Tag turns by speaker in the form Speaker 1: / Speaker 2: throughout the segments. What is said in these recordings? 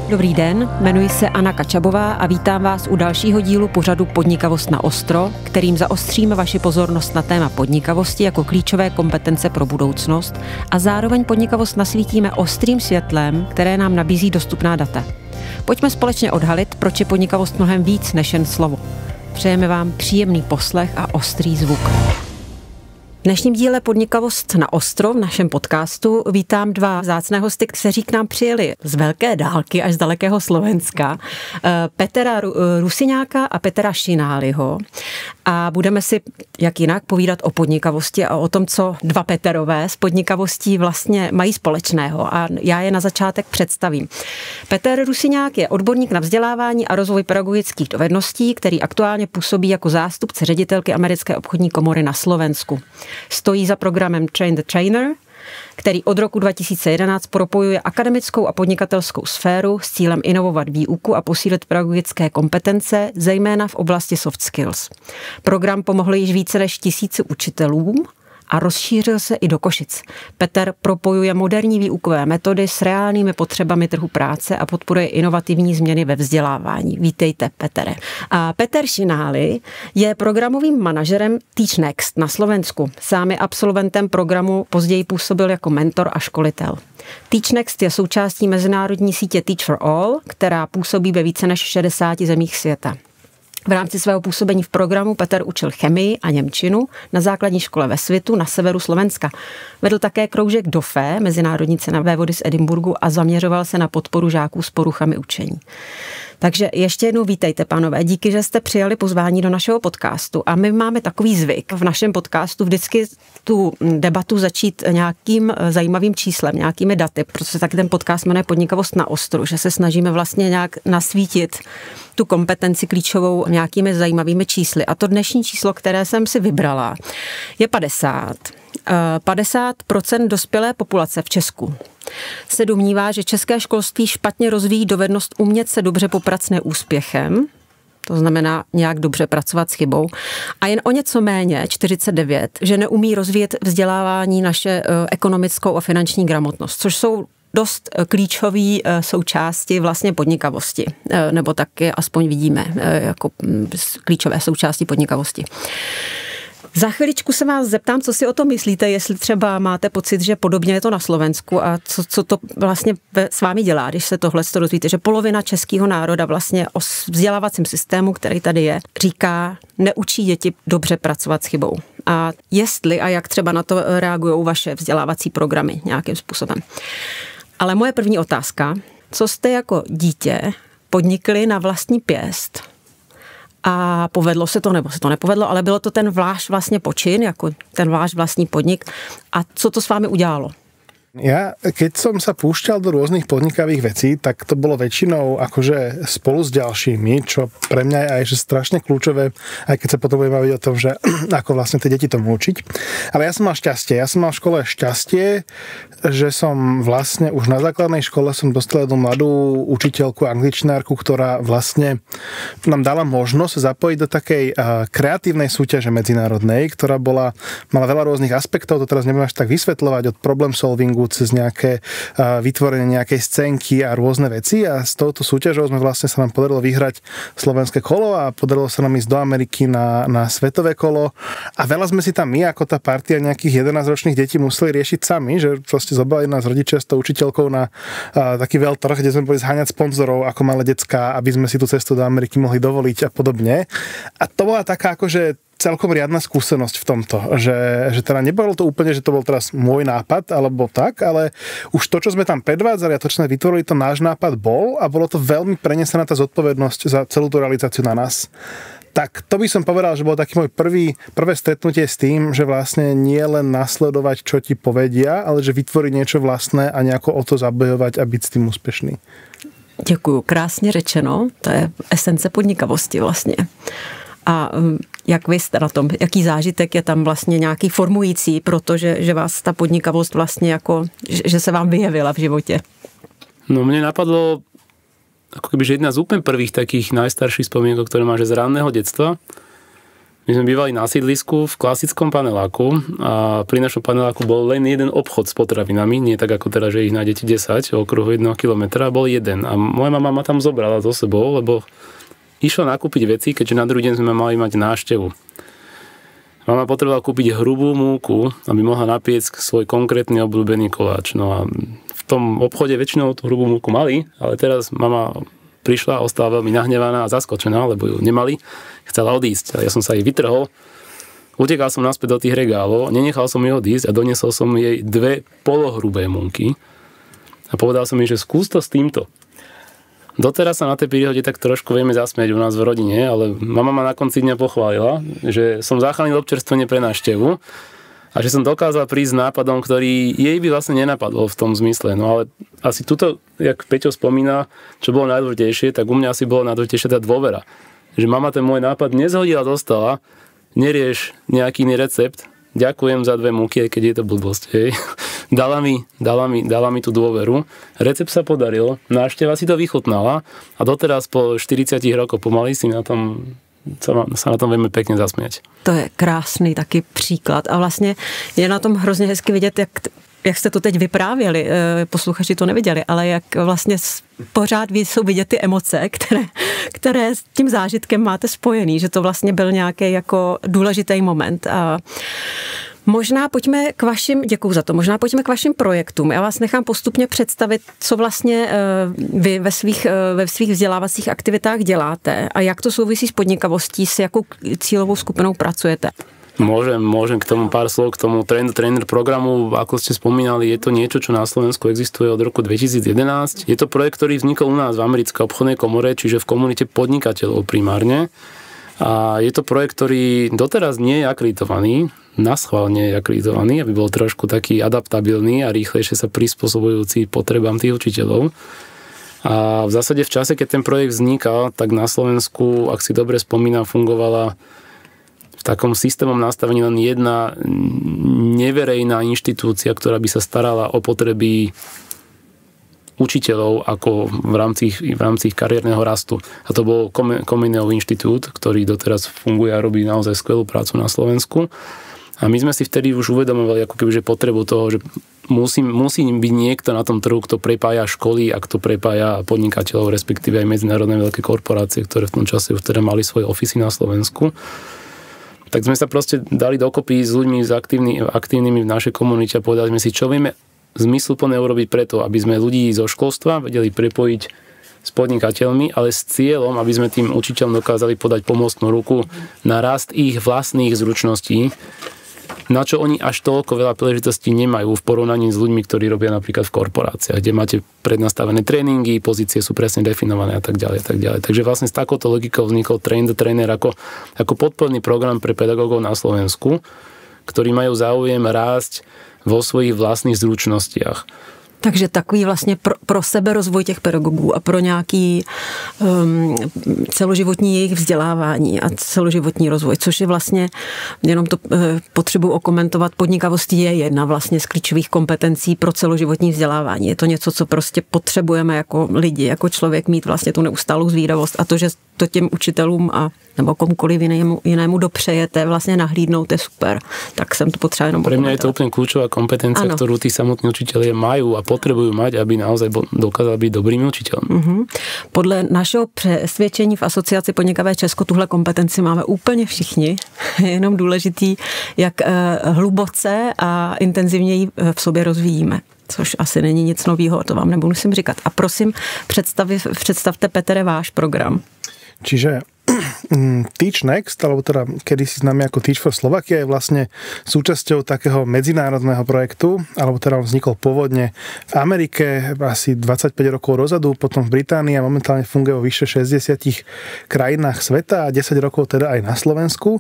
Speaker 1: Dobrý den, jmenuji se Anna Kačabová a vítám vás u dalšího dílu pořadu Podnikavost na ostro, kterým zaostříme vaši pozornost na téma podnikavosti jako klíčové kompetence pro budoucnost a zároveň podnikavost nasvítíme ostrým světlem, které nám nabízí dostupná data. Pojďme společně odhalit, proč je podnikavost mnohem víc než jen slovo. Přejeme vám příjemný poslech a ostrý zvuk. V dnešním díle Podnikavost na ostro v našem podcastu vítám dva vzácné hosty, kteří k nám přijeli z velké dálky až z dalekého Slovenska. Petera Rusiňáka a Petera Šináliho. A budeme si, jak jinak, povídat o podnikavosti a o tom, co dva Peterové s podnikavostí vlastně mají společného. A já je na začátek představím. Peter Rusiňák je odborník na vzdělávání a rozvoj pedagogických dovedností, který aktuálně působí jako zástupce ředitelky Americké obchodní komory na Slovensku. Stojí za programem Train the Trainer, který od roku 2011 propojuje akademickou a podnikatelskou sféru s cílem inovovat výuku a posílit pedagogické kompetence, zejména v oblasti soft skills. Program pomohl již více než 1000 učitelům a rozšířil se i do Košic. Peter propojuje moderní výukové metody s reálnými potřebami trhu práce a podporuje inovativní změny ve vzdělávání. Vítejte, Petere. A Peter Šináli je programovým manažerem Teach Next na Slovensku. Sám je absolventem programu, později působil jako mentor a školitel. Teach Next je součástí mezinárodní sítě Teach for All, která působí ve více než 60 zemích světa. V rámci svého působení v programu Peter učil chemii a němčinu na základní škole ve Svitu na severu Slovenska. Vedl také kroužek DOFE, Mezinárodní cena vévody z Edinburgu, a zaměřoval se na podporu žáků s poruchami učení. Takže ještě jednou vítejte, pánové. Díky, že jste přijali pozvání do našeho podcastu. A my máme takový zvyk v našem podcastu vždycky tu debatu začít nějakým zajímavým číslem, nějakými daty, protože taky ten podcast jmenuje Podnikavost na ostru, že se snažíme vlastně nějak nasvítit tu kompetenci klíčovou nějakými zajímavými čísly. A to dnešní číslo, které jsem si vybrala, je 50. 50% dospělé populace v Česku se domnívá, že české školství špatně rozvíjí dovednost umět se dobře poprat s neúspěchem, to znamená nějak dobře pracovat s chybou, a jen o něco méně, 49, že neumí rozvíjet vzdělávání naše ekonomickou a finanční gramotnost, což jsou dost klíčové součásti vlastně podnikavosti, nebo taky aspoň vidíme jako klíčové součásti podnikavosti. Za chviličku se vás zeptám, co si o tom myslíte, jestli třeba máte pocit, že podobně je to na Slovensku a co to vlastně s vámi dělá, když se tohle dozvíte, že polovina českého národa vlastně o vzdělávacím systému, který tady je, říká, neučí děti dobře pracovat s chybou. A jestli a jak třeba na to reagují vaše vzdělávací programy nějakým způsobem. Ale moje první otázka, co jste jako dítě podnikli na vlastní pěst a povedlo se to, nebo se to nepovedlo, ale bylo to ten váš vlastně počin, jako ten váš vlastní podnik, a co to s vámi udělalo?
Speaker 2: Ja, keď som sa púšťal do rôznych podnikavých vecí, tak to bolo väčšinou akože spolu s ďalšími, čo pre mňa je aj že strašne kľúčové, aj keď sa potom budeme baviť o tom, že ako vlastne tie deti tomu učiť. Ale ja som mal šťastie. Ja som mal v škole šťastie, že som vlastne už na základnej škole som dostal jednu mladú učiteľku, angličnárku, ktorá vlastne nám dala možnosť zapojiť do takej kreatívnej súťaže medzinárodnej, ktorá mala veľa rôznych aspektov, to teraz nebudem až tak vysvetľovať, od problem solvingu cez nejaké vytvorenie nejakej scénky a rôzne veci, a s touto súťažou sme vlastne sa nám podarilo vyhrať slovenské kolo a podarilo sa nám ísť do Ameriky na svetové kolo, a veľa sme si tam my ako tá partia nejakých 11-ročných detí museli riešiť sami, že proste zobrali nás rodičia s tou učiteľkou na taký veľtrh, kde sme boli zháňať sponzorov ako malé decká, aby sme si tú cestu do Ameriky mohli dovoliť a podobne. A to bola taká akože celkom riadna skúsenosť v tomto, že teda nebolo to úplne, že to bol teraz môj nápad, alebo tak, ale už to, čo sme tam predvádzali a to, čo sme vytvorili, to náš nápad bol, a bolo to veľmi prenesená tá zodpovednosť za celú tú realizáciu na nás. Tak to by som povedal, že bol taký môj prvé stretnutie s tým, že vlastne nie len nasledovať, čo ti povedia, ale že vytvoriť niečo vlastné a nejako o to zabojovať a byť s tým úspešný.
Speaker 1: Děkuju, krásně řečeno, to je esence podnikavosti vlastně. A jak vy jste na tom, jaký zážitek je tam vlastně nějaký formující, protože že vás ta podnikavost vlastně jako, že se vám vyjevila v životě?
Speaker 3: No mne napadlo ako keby, že jedna z úplne prvých takých najstarších spomienok, ktoré máš z ranného detstva, My sme bývali na sídlisku v klasickom paneláku a pri našom paneláku bol len jeden obchod s potravinami, nie tak ako teraz, že ich nájdete 10 o okruhu 1 kilometra, bol jeden. A moja mama ma tam zobrala so sebou, lebo išla nakúpiť veci, keďže na druhý deň sme mali mať návštevu. Mama potrebovala kúpiť hrubú múku, aby mohla napiecť svoj konkrétny obľúbený koláč. No a v tom obchode väčšinou tú hrubú múku mali, ale teraz mama prišla a ostala veľmi nahnevaná a zaskočená, lebo ju nemali. Chcela odísť. A ja som sa jej vytrhol. Utekal som naspäť do tých regálov, nenechal som jej odísť a doniesol som jej 2 polohrubé múky. A povedal som jej, že skús to s týmto. Doteraz sa na tej príhode tak trošku vieme zasmiať u nás v rodine, ale mama ma na konci dňa pochválila, že som zachránil občerstvenie pre návštevu a že som dokázal prísť s nápadom, ktorý jej by vlastne nenapadol v tom zmysle. No ale asi tuto, jak Peťo spomína, čo bolo najdôležitejšie, tak u mňa asi bolo najdôležitejšie tá dôvera. Že mama ten môj nápad nezhodila do stola, nerieš nejaký iný recept, ďakujem za 2 múky, aj keď je to blbosť. Hej. Dala mi tú dôveru, recept sa podaril, návšteva si to vychutnala a doteraz po 40 rokoch pomaly si sa na tom vieme pekne zasmiať.
Speaker 1: To je krásný taky příklad a vlastně je na tom hrozně hezky vidět, jak jste to teď vyprávěli, posluchači to neviděli, ale jak vlastně pořád jsou vidět ty emoce, které s tím zážitkem máte spojený, že to vlastně byl nějaký jako důležitý moment. A možná pojďme k vašim projektům. Já vás nechám postupně představit, co vlastně vy ve svých vzdělávacích aktivitách děláte a jak to souvisí s podnikavostí, s jakou cílovou skupinou pracujete.
Speaker 3: Môžem k tomu pár slov, k tomu trainer programu, ako ste spomínali, je to niečo, čo na Slovensku existuje od roku 2011. Je to projekt, ktorý vznikol u nás v Americkej obchodnej komore, čiže v komunite podnikateľov primárne. A je to projekt, ktorý doteraz nie je akreditovaný, naschvál nie je akreditovaný, aby bol trošku taký adaptabilný a rýchlejšie sa prispôsobujúci potrebám tých učiteľov. A v zásade v čase, keď ten projekt vznikal, tak na Slovensku, ak si dobre spomínam, fungovala v takom systémom nastavení len jedna neverejná inštitúcia, ktorá by sa starala o potreby učiteľov ako v rámci kariérneho rastu. A to bol Komeneov inštitút, ktorý doteraz funguje a robí naozaj skvelú prácu na Slovensku. A my sme si vtedy už uvedomovali ako kebyže potrebu toho, že musí byť niekto na tom trhu, kto prepája školy a kto prepája podnikateľov, respektíve aj medzinárodné veľké korporácie, ktoré v tom čase už teda mali svoje ofisy na Slovensku. Tak sme sa proste dali dokopy s ľuďmi aktívnymi v našej komunite a povedali sme si, čo vieme zmysluplné urobiť preto, aby sme ľudí zo školstva vedeli prepojiť s podnikateľmi, ale s cieľom, aby sme tým učiteľom dokázali podať pomocnú ruku na rast ich vlastných zručností, na čo oni až toľko veľa príležitostí nemajú v porovnaní s ľuďmi, ktorí robia napríklad v korporáciách, kde máte prednastavené tréningy, pozície sú presne definované a tak ďalej, tak ďalej. Takže vlastne s takouto logikou vznikol Train the Trainer ako podporný program pre pedagógov na Slovensku, ktorí majú záujem rásť vo svojich vlastných zručnostiach.
Speaker 1: Takže takový vlastně pro seberozvoj těch pedagogů a pro nějaký celoživotní jejich vzdělávání a celoživotní rozvoj, což je vlastně, jenom to potřebuji okomentovat, podnikavost je jedna vlastně z klíčových kompetencí pro celoživotní vzdělávání. Je to něco, co prostě potřebujeme jako lidi, jako člověk mít vlastně tu neustálou zvídavost a to, že to těm učitelům a nebo komukoliv jinému dopřejete vlastně nahlídnout, je super. Tak jsem to potřeba jenom
Speaker 3: Pre mňa je to úplne kľúčová kompetencia, ktorú tí samotní učitelia majú a potrebujú mať, aby naozaj dokázali byť dobrými učiteľmi.
Speaker 1: Podle našeho přesvědčení v Asociaci Podnikavé Česko tuhle kompetenci máme úplně všichni. Je jenom důležitý, jak hluboce a intenzivně ji v sobě rozvíjíme. Což asi není nic novýho, to vám nemusím říkat. A prosím, představte, Petere, váš program.
Speaker 2: Čiže Teach Next, alebo teda kedysi známy ako Teach for Slovakia, je vlastne súčasťou takého medzinárodného projektu, alebo teda vznikol pôvodne v Amerike asi 25 rokov dozadu, potom v Británii a momentálne funguje vo vyše 60 krajinách sveta a 10 rokov teda aj na Slovensku.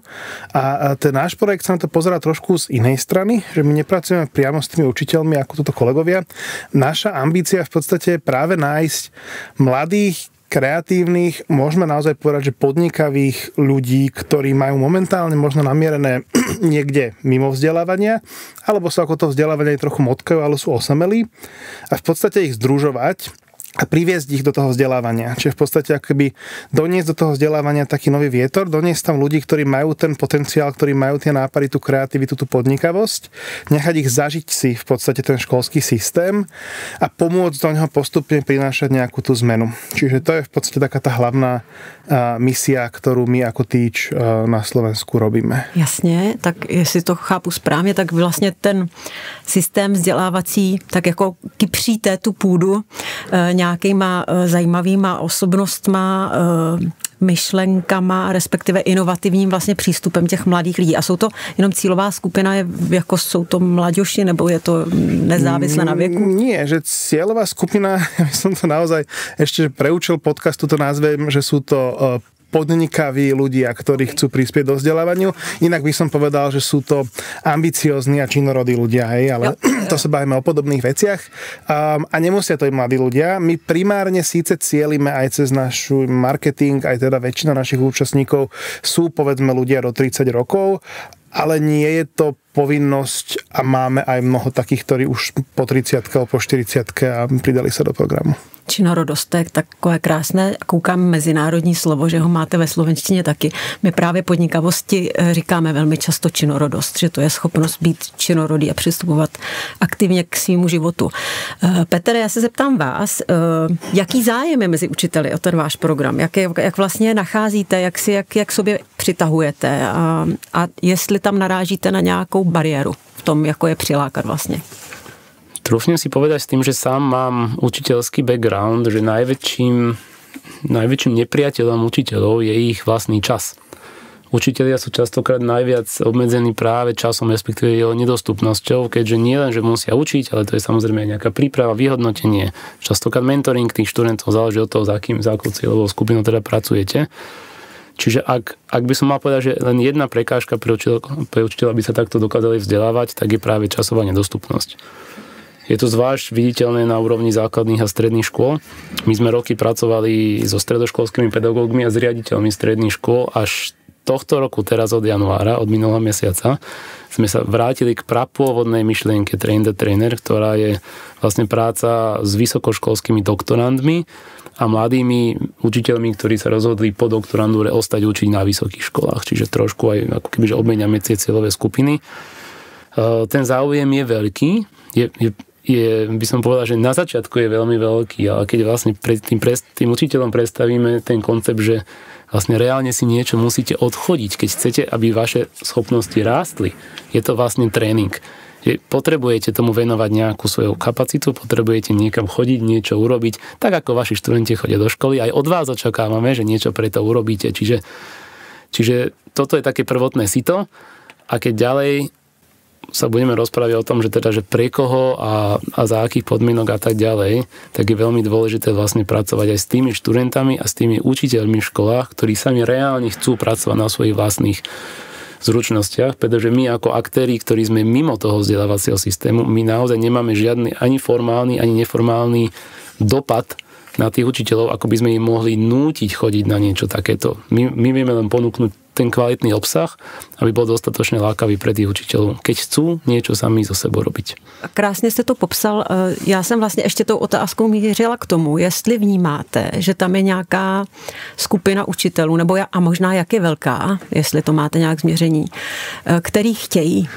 Speaker 2: A ten náš projekt sa na to pozerá trošku z inej strany, že my nepracujeme priamo s tými učiteľmi ako toto kolegovia. Naša ambícia v podstate je práve nájsť mladých, kreatívnych, môžeme naozaj povedať, že podnikavých ľudí, ktorí majú momentálne možno namierené niekde mimo vzdelávania, alebo sú ako to vzdelávanie trochu motkajú, ale sú osamelí a v podstate ich združovať a priviesť ich do toho vzdelávania. Čiže v podstate akoby doniesť do toho vzdelávania taký nový vietor, doniesť tam ľudí, ktorí majú ten potenciál, ktorí majú tie nápady, tú kreativitu, tú podnikavosť, nechať ich zažiť si v podstate ten školský systém a pomôcť do neho postupne prinášať nejakú tú zmenu. Čiže to je v podstate taká tá hlavná misia, ktorú my ako Teach na Slovensku robíme.
Speaker 1: Jasně, tak jestli to chápu správně, tak vlastně ten systém vzdělávací tak jako kypříte tu půdu nějakýma zajímavýma osobnostma, myšlenkama, respektive inovativním vlastně přístupem těch mladých lidí. A jsou to jenom cílová skupina, jako jsou to mladoši, nebo je to nezávisle na věku?
Speaker 2: Nie, že cieľová skupina, ja som to naozaj ešte pre účel podcastu to nazvem, že sú to podnikaví ľudia, ktorí chcú prispieť do vzdelávaniu. Inak by som povedal, že sú to ambiciózni a činorodí ľudia, hej, ale to sa bavíme o podobných veciach. A nemusia to byť mladí ľudia. My primárne síce cielime aj cez náš marketing, aj teda väčšina našich účastníkov sú povedzme ľudia do 30 rokov, ale nie je to povinnosť a máme aj mnoho takých, ktorí už po 30 alebo po 40 a pridali sa do programu.
Speaker 1: Činorodost, to je takové krásné, koukám mezinárodní slovo, že ho máte ve slovenštině taky. My právě podnikavosti říkáme velmi často činorodost, že to je schopnost být činorodý a přistupovat aktivně k svýmu životu. Petr, já se zeptám vás, jaký zájem je mezi učiteli o ten váš program? Jak vlastně nacházíte, jak sobě přitahujete a jestli tam narážíte na nějakou bariéru v tom, jako je přilákat vlastně?
Speaker 3: Trúfnem si povedať s tým, že sám mám učiteľský background, že najväčším nepriateľom učiteľov je ich vlastný čas. Učitelia sú častokrát najviac obmedzení práve časom, respektíve jeho nedostupnosťou, keďže nie len, že musia učiť, ale to je samozrejme aj nejaká príprava, vyhodnotenie. Častokrát mentoring tých študentov záleží od toho, za akou cieľovou skupinou teda pracujete. Čiže ak by som mal povedať, že len jedna prekážka pre učiteľa, aby sa takto dokázali vzdelávať, tak je práve časová nedostupnosť. Je to zvlášť viditeľné na úrovni základných a stredných škôl. My sme roky pracovali so stredoškolskými pedagógmi a s riaditeľmi stredných škôl. Až tohto roku, teraz od januára, od minulého mesiaca, sme sa vrátili k prapôvodnej myšlienke Train the Trainer, ktorá je vlastne práca s vysokoškolskými doktorandmi a mladými učiteľmi, ktorí sa rozhodli po doktorandúre ostať učiť na vysokých školách. Čiže trošku aj ako keby, že obmeniame tie cieľové skupiny. Ten záujem je veľký. By som povedal, že na začiatku je veľmi veľký, ale keď vlastne tým učiteľom predstavíme ten koncept, že vlastne reálne si niečo musíte odchodiť, keď chcete, aby vaše schopnosti rástli, je to vlastne tréning. Potrebujete tomu venovať nejakú svoju kapacitu, potrebujete niekam chodiť, niečo urobiť, tak ako vaši študenti chodia do školy, aj od vás očakávame, že niečo pre to urobíte. Čiže toto je také prvotné sito a keď ďalej sa budeme rozprávať o tom, že pre koho a za akých podmienok a tak ďalej, tak je veľmi dôležité vlastne pracovať aj s tými študentami a s tými učiteľmi v školách, ktorí sami reálne chcú pracovať na svojich vlastných zručnostiach, pretože my ako aktéri, ktorí sme mimo toho vzdelávacieho systému, my naozaj nemáme žiadny ani formálny, ani neformálny dopad na tých učiteľov, ako by sme im mohli nútiť chodiť na niečo takéto. My vieme len ponúknuť ten kvalitný obsah, aby bol dostatočne lákavý pre tých učiteľov, keď chcú niečo sami so sebou robiť.
Speaker 1: Krásně jste to popsal. Já jsem vlastně ještě tou otázkou mířila k tomu, jestli vnímáte, že tam je nějaká skupina učitelů, nebo a možná jak je velká, jestli to máte nějak změření, který chtějí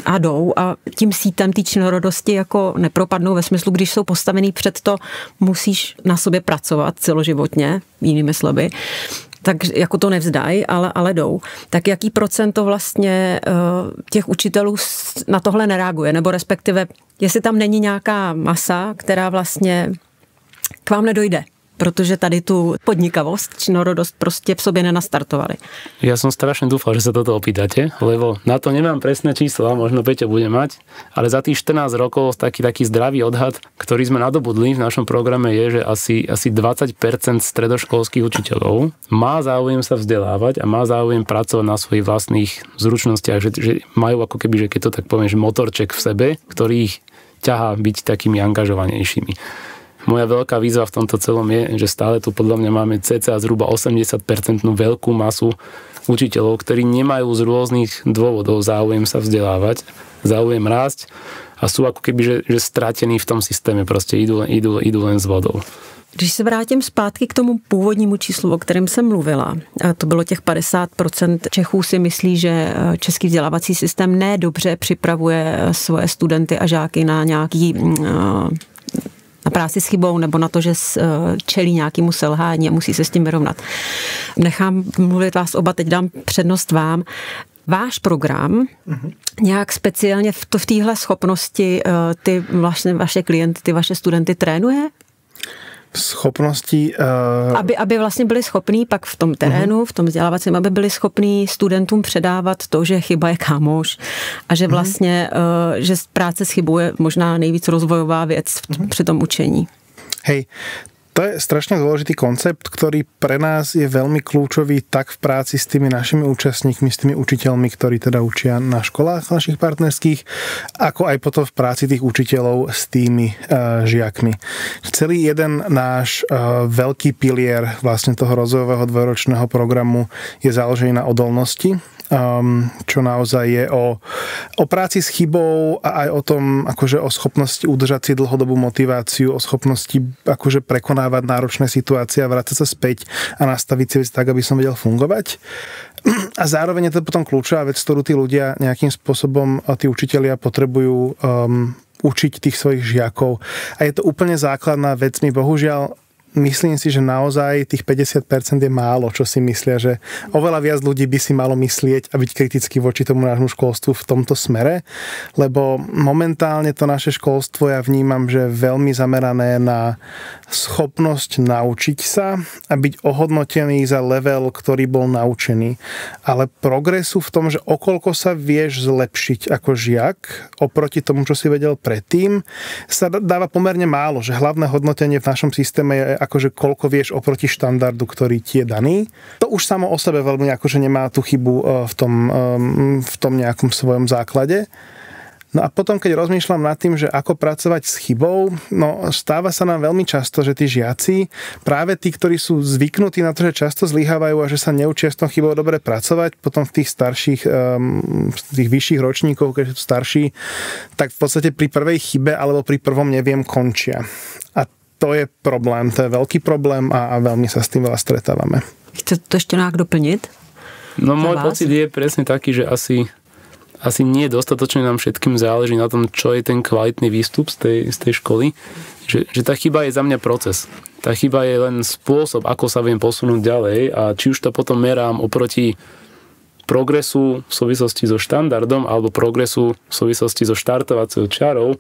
Speaker 1: a jdou a tím sítem té činorodosti jako nepropadnou ve smyslu, když jsou postavený před to, musíš na sobě pracovat celoživotně, jinými slovy, tak jako to nevzdají, ale jdou. Tak jaký procento vlastně těch učitelů na tohle nereaguje? Nebo respektive, jestli tam není nějaká masa, která vlastně k vám nedojde? Protože tady tu podnikavost, činorodost prostě v sobě nenastartovali.
Speaker 3: Ja som strašne dúfal, že sa toto opýtate, lebo na to nemám presné čísla, možno Peťo bude mať, ale za tých 14 rokov taký zdravý odhad, ktorý sme nadobudli v našom programe je, že asi 20% stredoškolských učiteľov má záujem sa vzdelávať a má záujem pracovať na svojich vlastných zručnostiach, že majú ako keby, že keď to tak poviem, že motorček v sebe, ktorý ich ťahá byť takými angažovanejšími. Moja veľká výzva v tomto celom je, že stále tu podľa mňa máme cca zhruba 80% veľkú masu učiteľov, ktorí nemajú z rôznych dôvodov záujem sa vzdelávať, záujem rásť a sú ako keby, že stratení v tom systéme, proste idú len s vodou.
Speaker 1: Když se vrátím zpátky k tomu původnímu číslu, o kterém jsem mluvila, a to bylo těch 50% Čechů si myslí, že český vzdělávací systém nedobře připravuje svoje studenty a žáky na nějaký na práci s chybou nebo na to, že čelí nějakému selhání a musí se s tím vyrovnat. Nechám mluvit vás oba, teď dám přednost vám. Váš program nějak speciálně v téhle schopnosti ty vlastně vaše klienty, ty vaše studenty trénuje?
Speaker 2: Schopnosti...
Speaker 1: Aby vlastně byli schopní pak v tom terénu, v tom vzdělávacím, aby byli schopní studentům předávat to, že chyba je kámoš a že vlastně, že práce s chybou je možná nejvíc rozvojová věc při tom učení.
Speaker 2: Hej, to je strašne dôležitý koncept, ktorý pre nás je veľmi kľúčový tak v práci s tými našimi účastníkmi, s tými učiteľmi, ktorí teda učia na školách našich partnerských, ako aj potom v práci tých učiteľov s tými žiakmi. Celý jeden náš veľký pilier vlastne toho rozvojového dvojročného programu je založený na odolnosti, čo naozaj je o práci s chybou a aj o tom, akože o schopnosti udržať si dlhodobú motiváciu, o schopnosti akože prekonávať náročné situácie a vrácať sa späť a nastaviť si vec tak, aby som vedel fungovať. A zároveň je to potom kľúčová vec, ktorú tí ľudia nejakým spôsobom, tí učitelia potrebujú učiť tých svojich žiakov. A je to úplne základná vec. My bohužiaľ myslím si, že naozaj tých 50% je málo, čo si myslia, že oveľa viac ľudí by si malo myslieť a byť kriticky voči tomu nášmu školstvu v tomto smere, lebo momentálne to naše školstvo ja vnímam, že je veľmi zamerané na schopnosť naučiť sa a byť ohodnotený za level, ktorý bol naučený. Ale progresu v tom, že okoľko sa vieš zlepšiť ako žiak oproti tomu, čo si vedel predtým, sa dáva pomerne málo, že hlavné hodnotenie v našom systéme je akože koľko vieš oproti štandardu, ktorý ti je daný. To už samo o sebe veľmi akože nemá tú chybu v tom nejakom svojom základe. No a potom, keď rozmýšľam nad tým, že ako pracovať s chybou, no stáva sa nám veľmi často, že tí žiaci, práve tí, ktorí sú zvyknutí na to, že často zlyhávajú a že sa neučia s tou chybou dobre pracovať, potom v tých starších, tých vyšších ročníkov, keď sú starší, tak v podstate pri prvej chybe alebo pri prvom neviem končia. A to je problém, to je veľký problém a veľmi sa s tým veľa stretávame.
Speaker 1: Chcete to ešte nejak doplniť?
Speaker 3: No môj pocit je presne taký, že asi nie dostatočne nám všetkým záleží na tom, čo je ten kvalitný výstup z tej školy. Že tá chyba je za mňa proces. Tá chyba je len spôsob, ako sa viem posunúť ďalej a či už to potom merám oproti progresu v súvislosti so štandardom alebo progresu v súvislosti so štartovacou čarou,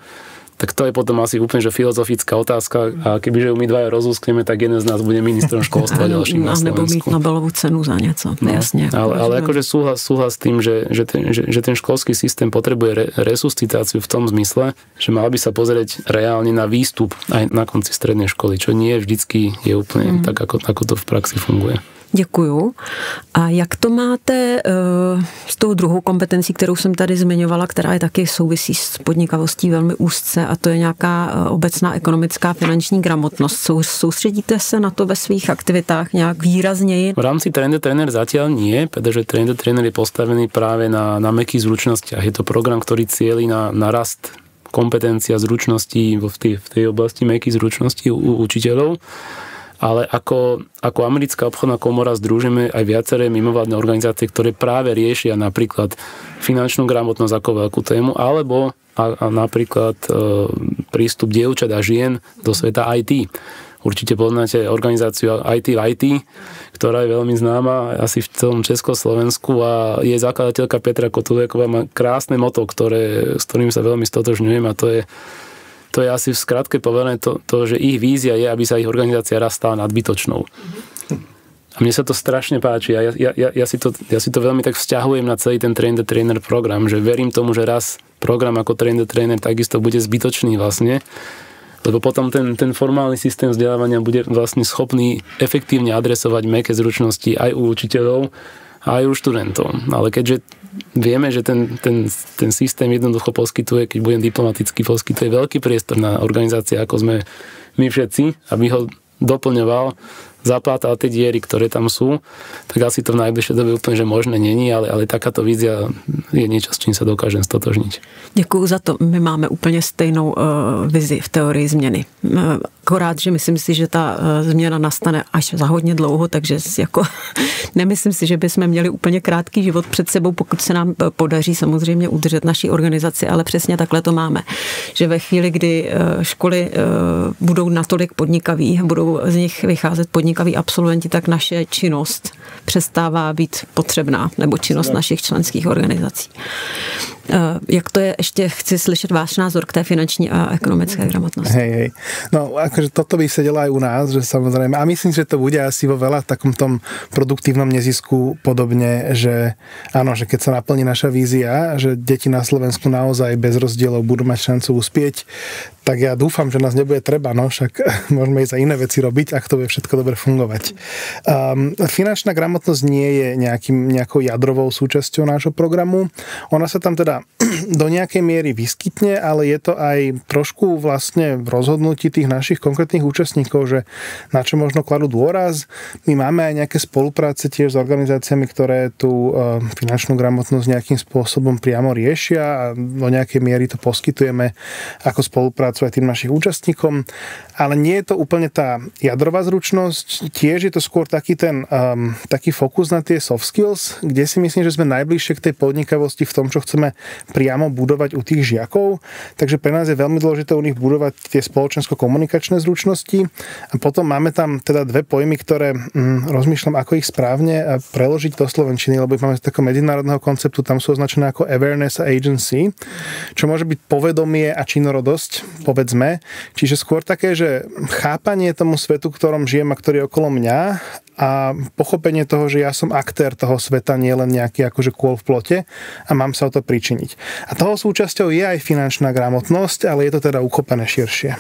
Speaker 3: tak to je potom asi úplne že filozofická otázka a kebyže ju my dvaja rozúskneme, tak jeden z nás bude ministrom školstva ďalším na Slovensku.
Speaker 1: Nebo mít Nobelovú cenu za niečo, no, jasne.
Speaker 3: Ale akože súhlas s tým, že ten školský systém potrebuje resuscitáciu v tom zmysle, že mal by sa pozrieť reálne na výstup aj na konci strednej školy, čo nie vždycky je úplne tak, ako to v praxi funguje.
Speaker 1: Děkuju. A jak to máte s tou druhou kompetencí, kterou jsem tady zmiňovala, která je taky souvisí s podnikavostí velmi úzce a to je nějaká obecná ekonomická finanční gramotnost. Soustředíte se na to ve svých aktivitách nějak výrazněji?
Speaker 3: V rámci Train the Trainer zatiaľ nie, pretože Train the Trainer je postavený práve na mäkkých zručnostiach. Je to program, ktorý cieli na rast kompetencia zručností v tej oblasti mäkkých zručností u učiteľov. Ale ako Americká obchodná komora združíme aj viaceré mimovládne organizácie, ktoré práve riešia napríklad finančnú gramotnosť ako veľkú tému, alebo napríklad prístup dievčat a žien do sveta IT. Určite poznáte organizáciu IT v IT, ktorá je veľmi známa asi v celom Československu a jej zakladateľka Petra Kotulieková má krásne motto, s ktorým sa veľmi stotožňujem a to je asi v skratke povedané to, že ich vízia je, aby sa ich organizácia raz stala nadbytočnou. A mne sa to strašne páči a ja si to veľmi tak vzťahujem na celý ten Train the Trainer program, že verím tomu, že raz program ako Train the Trainer takisto bude zbytočný vlastne, lebo potom ten formálny systém vzdelávania bude vlastne schopný efektívne adresovať mäkké zručnosti aj u učiteľov, aj u študentov. Ale keďže vieme, že ten systém jednoducho poskytuje, keď budem diplomaticky, poskytuje veľký priestor na organizácie, ako sme my všetci, aby ho doplňoval zaplátal tie diery, ktoré tam sú, tak asi to v najbližšej dobe úplne, že možné není, ale takáto vízia je niečo, s čím sa dokážem stotožniť.
Speaker 1: Děkuju za to. My máme úplně stejnou vizi v teorii změny. Akorát, že myslím si, že ta změna nastane až za hodně dlouho, takže jako nemyslím si, že bychom měli úplně krátký život před sebou, pokud se nám podaří samozřejmě udržet naší organizaci, ale přesně takhle to máme. Že ve chvíli, kdy školy budou natolik podnikaví, budou z nich vycházet podnikaví absolventi, tak naše činnost přestává být potřebná, nebo činnost našich členských organizací. Jak to je, ešte chci slyšet váš názor k té finanční a ekonomické gramotnosti.
Speaker 2: Hej. No, akože toto by sedelo aj u nás, že samozrejme, a myslím, že to bude asi vo veľa takom tom produktívnom nezisku podobne, že áno, že keď sa naplní naša vízia, že deti na Slovensku naozaj bez rozdielov budú mať šancu uspieť, tak ja dúfam, že nás nebude treba, no však môžeme ísť aj iné veci robiť, ak to bude všetko dobre fungovať. Finančná gramotnosť nie je nejakou jadrovou súčasťou nášho programu. Ona sa tam teda do nejakej miery vyskytne, ale je to aj trošku vlastne v rozhodnutí tých našich konkrétnych účastníkov, že na čo možno kladú dôraz. My máme aj nejaké spolupráce tiež s organizáciami, ktoré tú finančnú gramotnosť nejakým spôsobom priamo riešia a do nejakej miery to poskytujeme ako spoluprácu aj tým našich účastníkom, ale nie je to úplne tá jadrová zručnosť, tiež je to skôr taký ten taký fokus na tie soft skills, kde si myslím, že sme najbližšie k tej podnikavosti v tom, čo chceme priamo budovať u tých žiakov, takže pre nás je veľmi dôležité u nich budovať tie spoločensko-komunikačné zručnosti a potom máme tam teda dve pojmy, ktoré rozmýšľam, ako ich správne preložiť do slovenčiny, lebo ich máme z takého medzinárodného konceptu, tam sú označené ako awareness a agency, čo môže byť povedomie a činorodosť, povedzme. Čiže skôr také, že chápanie tomu svetu, v ktorom žijem a ktorý je okolo mňa a pochopenie toho, že ja som aktér toho sveta, nie len nejaký akože kôl v plote a mám sa o to pričiniť. A toho súčasťou je aj finančná gramotnosť, ale je to teda uchopené širšie.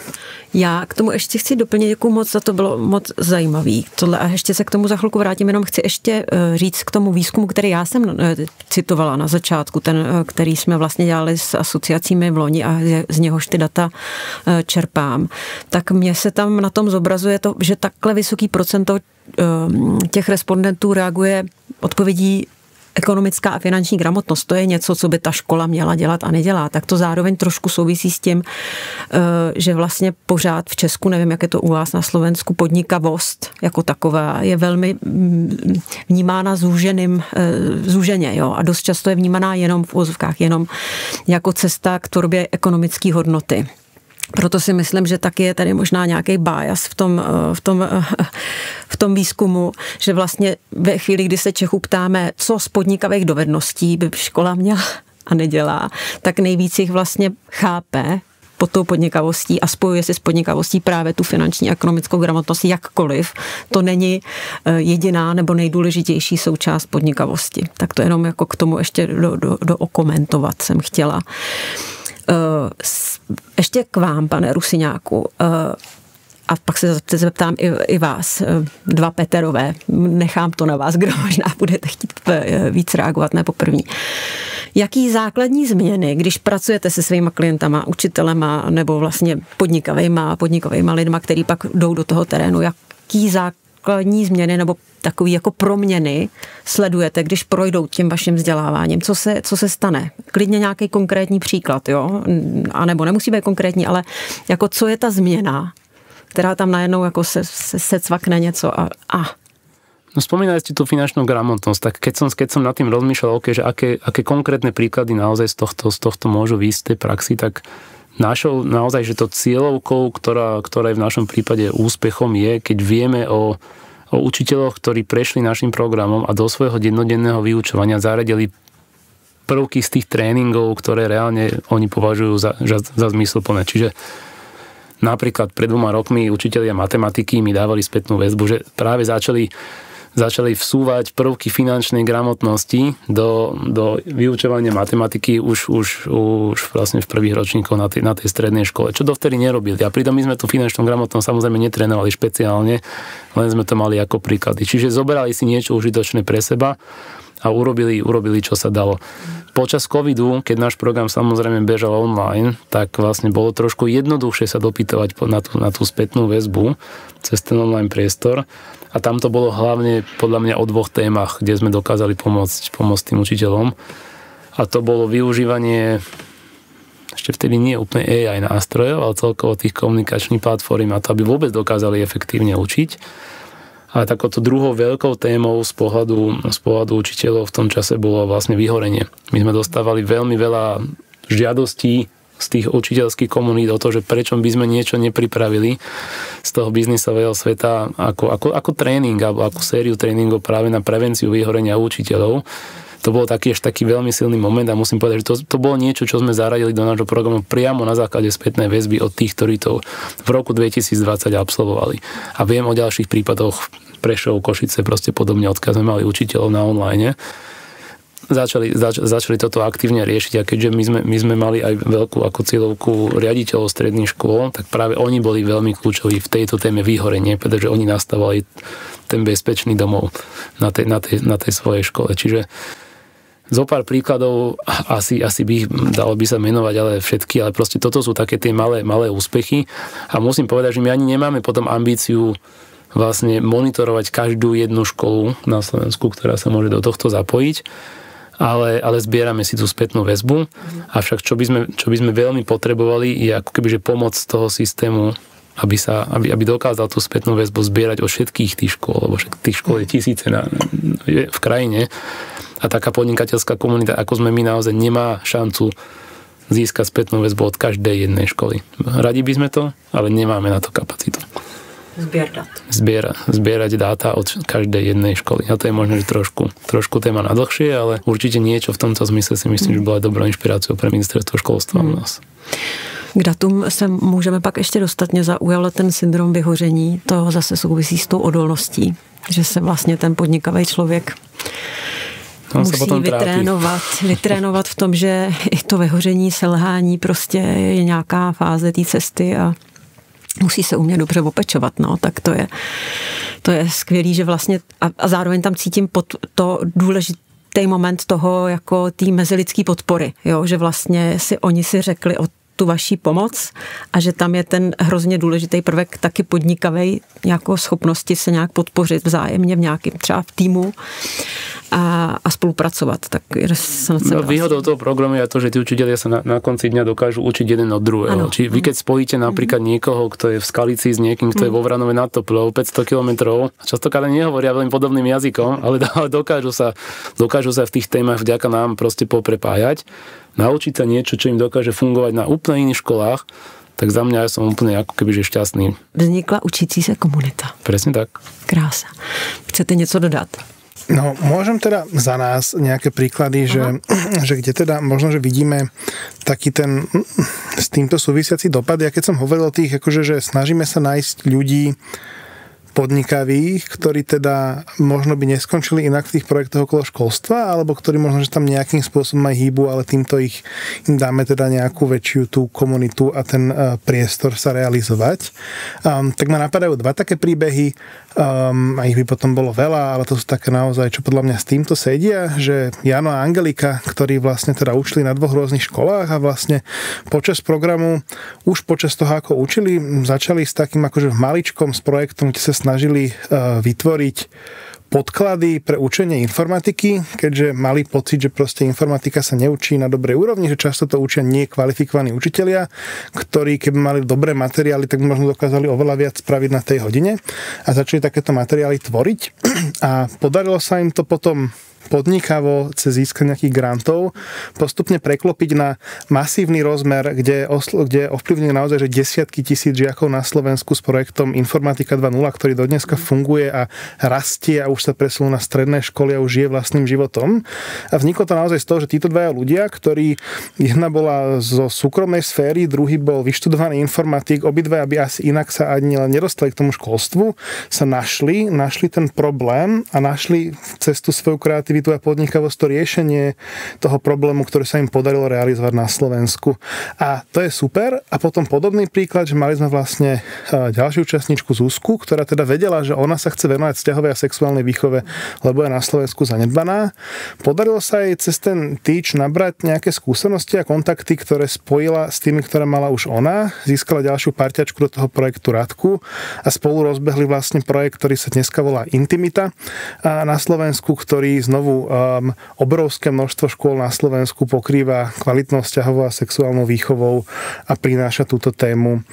Speaker 1: Já k tomu ještě chci doplnit, děkuju moc, za to bylo moc zajímavý. Tohle, a ještě se k tomu za chvilku vrátím, jenom chci ještě říct k tomu výzkumu, který já jsem citovala na začátku, ten, který jsme vlastně dělali s asociacími v loni a z něhož ty data čerpám. Tak mně se tam na tom zobrazuje to, že takhle vysoký procento těch respondentů reaguje odpovědí ekonomická a finanční gramotnost, to je něco, co by ta škola měla dělat a nedělá, tak to zároveň trošku souvisí s tím, že vlastně pořád v Česku, nevím, jak je to u vás na Slovensku, podnikavost jako taková je velmi vnímána zúženě, jo, a dost často je vnímaná jenom v úvozovkách, jenom jako cesta k tvorbě ekonomické hodnoty. Proto si myslím, že taky je tady možná nějaký bias v tom výzkumu, že vlastně ve chvíli, kdy se Čechů ptáme, co z podnikavých dovedností by škola měla a nedělá, tak nejvíc jich vlastně chápe pod tou podnikavostí a spojuje si s podnikavostí právě tu finanční a ekonomickou gramotnost jakkoliv. To není jediná nebo nejdůležitější součást podnikavosti. Tak to jenom jako k tomu ještě dookomentovat jsem chtěla. Ještě k vám, pane Rusiňáku, a pak se zeptám i vás, dva Peterové, nechám to na vás, kdo možná budete chtít víc reagovat, ne poprvní. Jaký základní změny, když pracujete se svýma klientama, učitelema nebo vlastně podnikavejma lidma, který pak jdou do toho terénu, jaký základní změny nebo takový jako proměny sledujete, když projdou tím vaším vzděláváním? Co se stane? Klidně nějaký konkrétní příklad, jo? A nebo nemusí být konkrétní, ale jako co je ta změna, která tam najednou jako se cvakne něco a
Speaker 3: No spomínali ste tú finančnú gramotnosť, tak keď som nad tým rozmýšľal, že aké konkrétne príklady naozaj z tohto môžu výjsť z tej praxi, tak našou naozaj, že to cieľovkou, ktorá je v našom prípade úspechom, je, keď vieme o učiteľoch, ktorí prešli našim programom a do svojho dennodenného vyučovania zaradili prvky z tých tréningov, ktoré reálne oni považujú za zmysluplné. Čiže napríklad pred 2 rokmi učitelia matematiky mi dávali spätnú väzbu, že práve začali vsúvať prvky finančnej gramotnosti do vyučovania matematiky už vlastne v prvých ročníkoch na tej strednej škole, čo dovtedy nerobili. A pritom my sme tú finančnú gramotnosť samozrejme netrénovali špeciálne, len sme to mali ako príklady. Čiže zoberali si niečo užitočné pre seba a urobili, čo sa dalo. Počas covidu, keď náš program samozrejme bežal online, tak vlastne bolo trošku jednoduchšie sa dopytovať na tú spätnú väzbu cez ten online priestor. A tam to bolo hlavne podľa mňa o 2 témach, kde sme dokázali pomôcť tým učiteľom. A to bolo využívanie ešte vtedy nie úplne AI nástrojov, ale celkovo tých komunikačných platform na to, aby vôbec dokázali efektívne učiť. Ale takouto druhou veľkou témou z pohľadu učiteľov v tom čase bolo vlastne vyhorenie. My sme dostávali veľmi veľa žiadostí z tých učiteľských komunít o to, že prečo by sme niečo nepripravili z toho biznisového sveta ako tréning alebo ako sériu tréningov práve na prevenciu vyhorenia učiteľov. To bol taký veľmi silný moment a musím povedať, že to bolo niečo, čo sme zaradili do nášho programu priamo na základe spätnej väzby od tých, ktorí to v roku 2020 absolvovali. A viem o ďalších prípadoch Prešov, Košice, proste podobne, odkiaľ sme mali učiteľov na online. Začali toto aktívne riešiť a keďže my sme mali aj veľkú ako cieľovku riaditeľov stredných škôl, tak práve oni boli veľmi kľúčoví v tejto téme vyhorenie, pretože oni nastavovali ten bezpečný domov na tej svojej škole. Čiže zo pár príkladov asi dalo by sa menovať, ale všetky, ale proste toto sú také tie malé úspechy a musím povedať, že my ani nemáme potom ambíciu vlastne monitorovať každú jednu školu na Slovensku, ktorá sa môže do tohto zapojiť, ale zbierame si tú spätnú väzbu, avšak čo by sme veľmi potrebovali je ako kebyže pomoc toho systému, aby dokázal tú spätnú väzbu zbierať od všetkých tých škôl, lebo tých škôl je tisíce v krajine. A taká podnikateľská komunita, ako sme my, naozaj nemá šancu získať spätnú väzbu od každej jednej školy. Radi by sme to, ale nemáme na to kapacitu. Zbierať dáta od každej jednej školy. A to je možno, že trošku téma na dlhšie, ale určite niečo v tomto zmysle si myslím, že bola dobrou inšpiráciou pre ministerstvo školstva u nás.
Speaker 1: K datům se můžeme pak ještě dostat. Mě zaujal ten syndrom vyhoření. To zase souvisí s tou odolností, že se vlastně ten podnikavý člověk musí vytrénovat v tom, že i to vyhoření, selhání prostě je nějaká fáze té cesty a musí se umět dobře opečovat, no, tak to je skvělý, že vlastně a zároveň tam cítím to důležitý moment toho jako té mezilidské podpory, jo, že vlastně oni si řekli o tu vaší pomoc a že tam je ten hrozně důležitý prvek taky podnikavej, nějakou schopnosti se nějak podpořit vzájemně v nějakým třeba v týmu a spolupracovať. Tak
Speaker 3: výhodou toho programu je to, že tí učitelia sa na konci dňa dokážu učiť jeden od druhého. Či vy keď spojíte napríklad niekoho, kto je v Skalici s niekým, kto je vo Vranove nad Topľou 500 kilometrov, častokrát nehovoria veľmi podobným jazykom, ale dokážu sa v tých témach vďaka nám proste poprepájať, naučiť sa niečo, čo im dokáže fungovať na úplne iných školách, tak za mňa som úplne ako kebyže šťastný.
Speaker 1: Vznikla učící sa komunita.
Speaker 3: Presne tak.
Speaker 1: Krása. Chcete něco dodat?
Speaker 2: No, môžem teda za nás nejaké príklady, že kde teda možno, že vidíme taký ten s týmto súvisiaci dopad. Ja keď som hovoril o tých, akože, že snažíme sa nájsť ľudí podnikavých, ktorí teda možno by neskončili inak v tých projektoch okolo školstva, alebo ktorí možno, že tam nejakým spôsobom aj hýbu, ale týmto im dáme teda nejakú väčšiu tú komunitu a ten priestor sa realizovať. Tak ma napadajú 2 také príbehy, a ich by potom bolo veľa, ale to sú také naozaj, čo podľa mňa s týmto sedia, že Jano a Angelika, ktorí vlastne teda učili na 2 rôznych školách a vlastne počas programu, už počas toho, ako učili, začali s takým akože maličkom s projektom, kde sa snažili vytvoriť podklady pre učenie informatiky, keďže mali pocit, že proste informatika sa neučí na dobrej úrovni, že často to učia nekvalifikovaní učitelia, ktorí keby mali dobré materiály, tak možno dokázali oveľa viac spraviť na tej hodine a začali takéto materiály tvoriť a podarilo sa im to potom podnikavo cez získanie nejakých grantov postupne preklopiť na masívny rozmer, kde ovplyvnili naozaj, že desiatky tisíc žiakov na Slovensku s projektom Informatika 2.0, ktorý dodneska funguje a rastie a už sa presunul na stredné školy a už žije vlastným životom. A vzniklo to naozaj z toho, že títo 2 ľudia, ktorí jedna bola zo súkromnej sféry, druhý bol vyštudovaný informatik, obidva by asi inak sa ani len nedostali k tomu školstvu, sa našli ten problém a našli cestu svoju kreatívu kreativitu a podnikavosť, to riešenie toho problému, ktorý sa im podarilo realizovať na Slovensku. A to je super. A potom podobný príklad, že mali sme vlastne ďalšiu účastníčku Zuzku, ktorá teda vedela, že ona sa chce venovať vzťahovej a sexuálnej výchove, lebo je na Slovensku zanedbaná. Podarilo sa jej cez ten Teach nabrať nejaké skúsenosti a kontakty, ktoré spojila s tými, ktoré mala už ona. Získala ďalšiu parťačku do toho projektu Radku a spolu rozbehli vlastne projekt, ktorý sa dneska volá Intimita na Slovensku, ktorý znovu obrovské množstvo škôl na Slovensku pokrýva kvalitnou vzťahovou a sexuálnou výchovou a prináša túto tému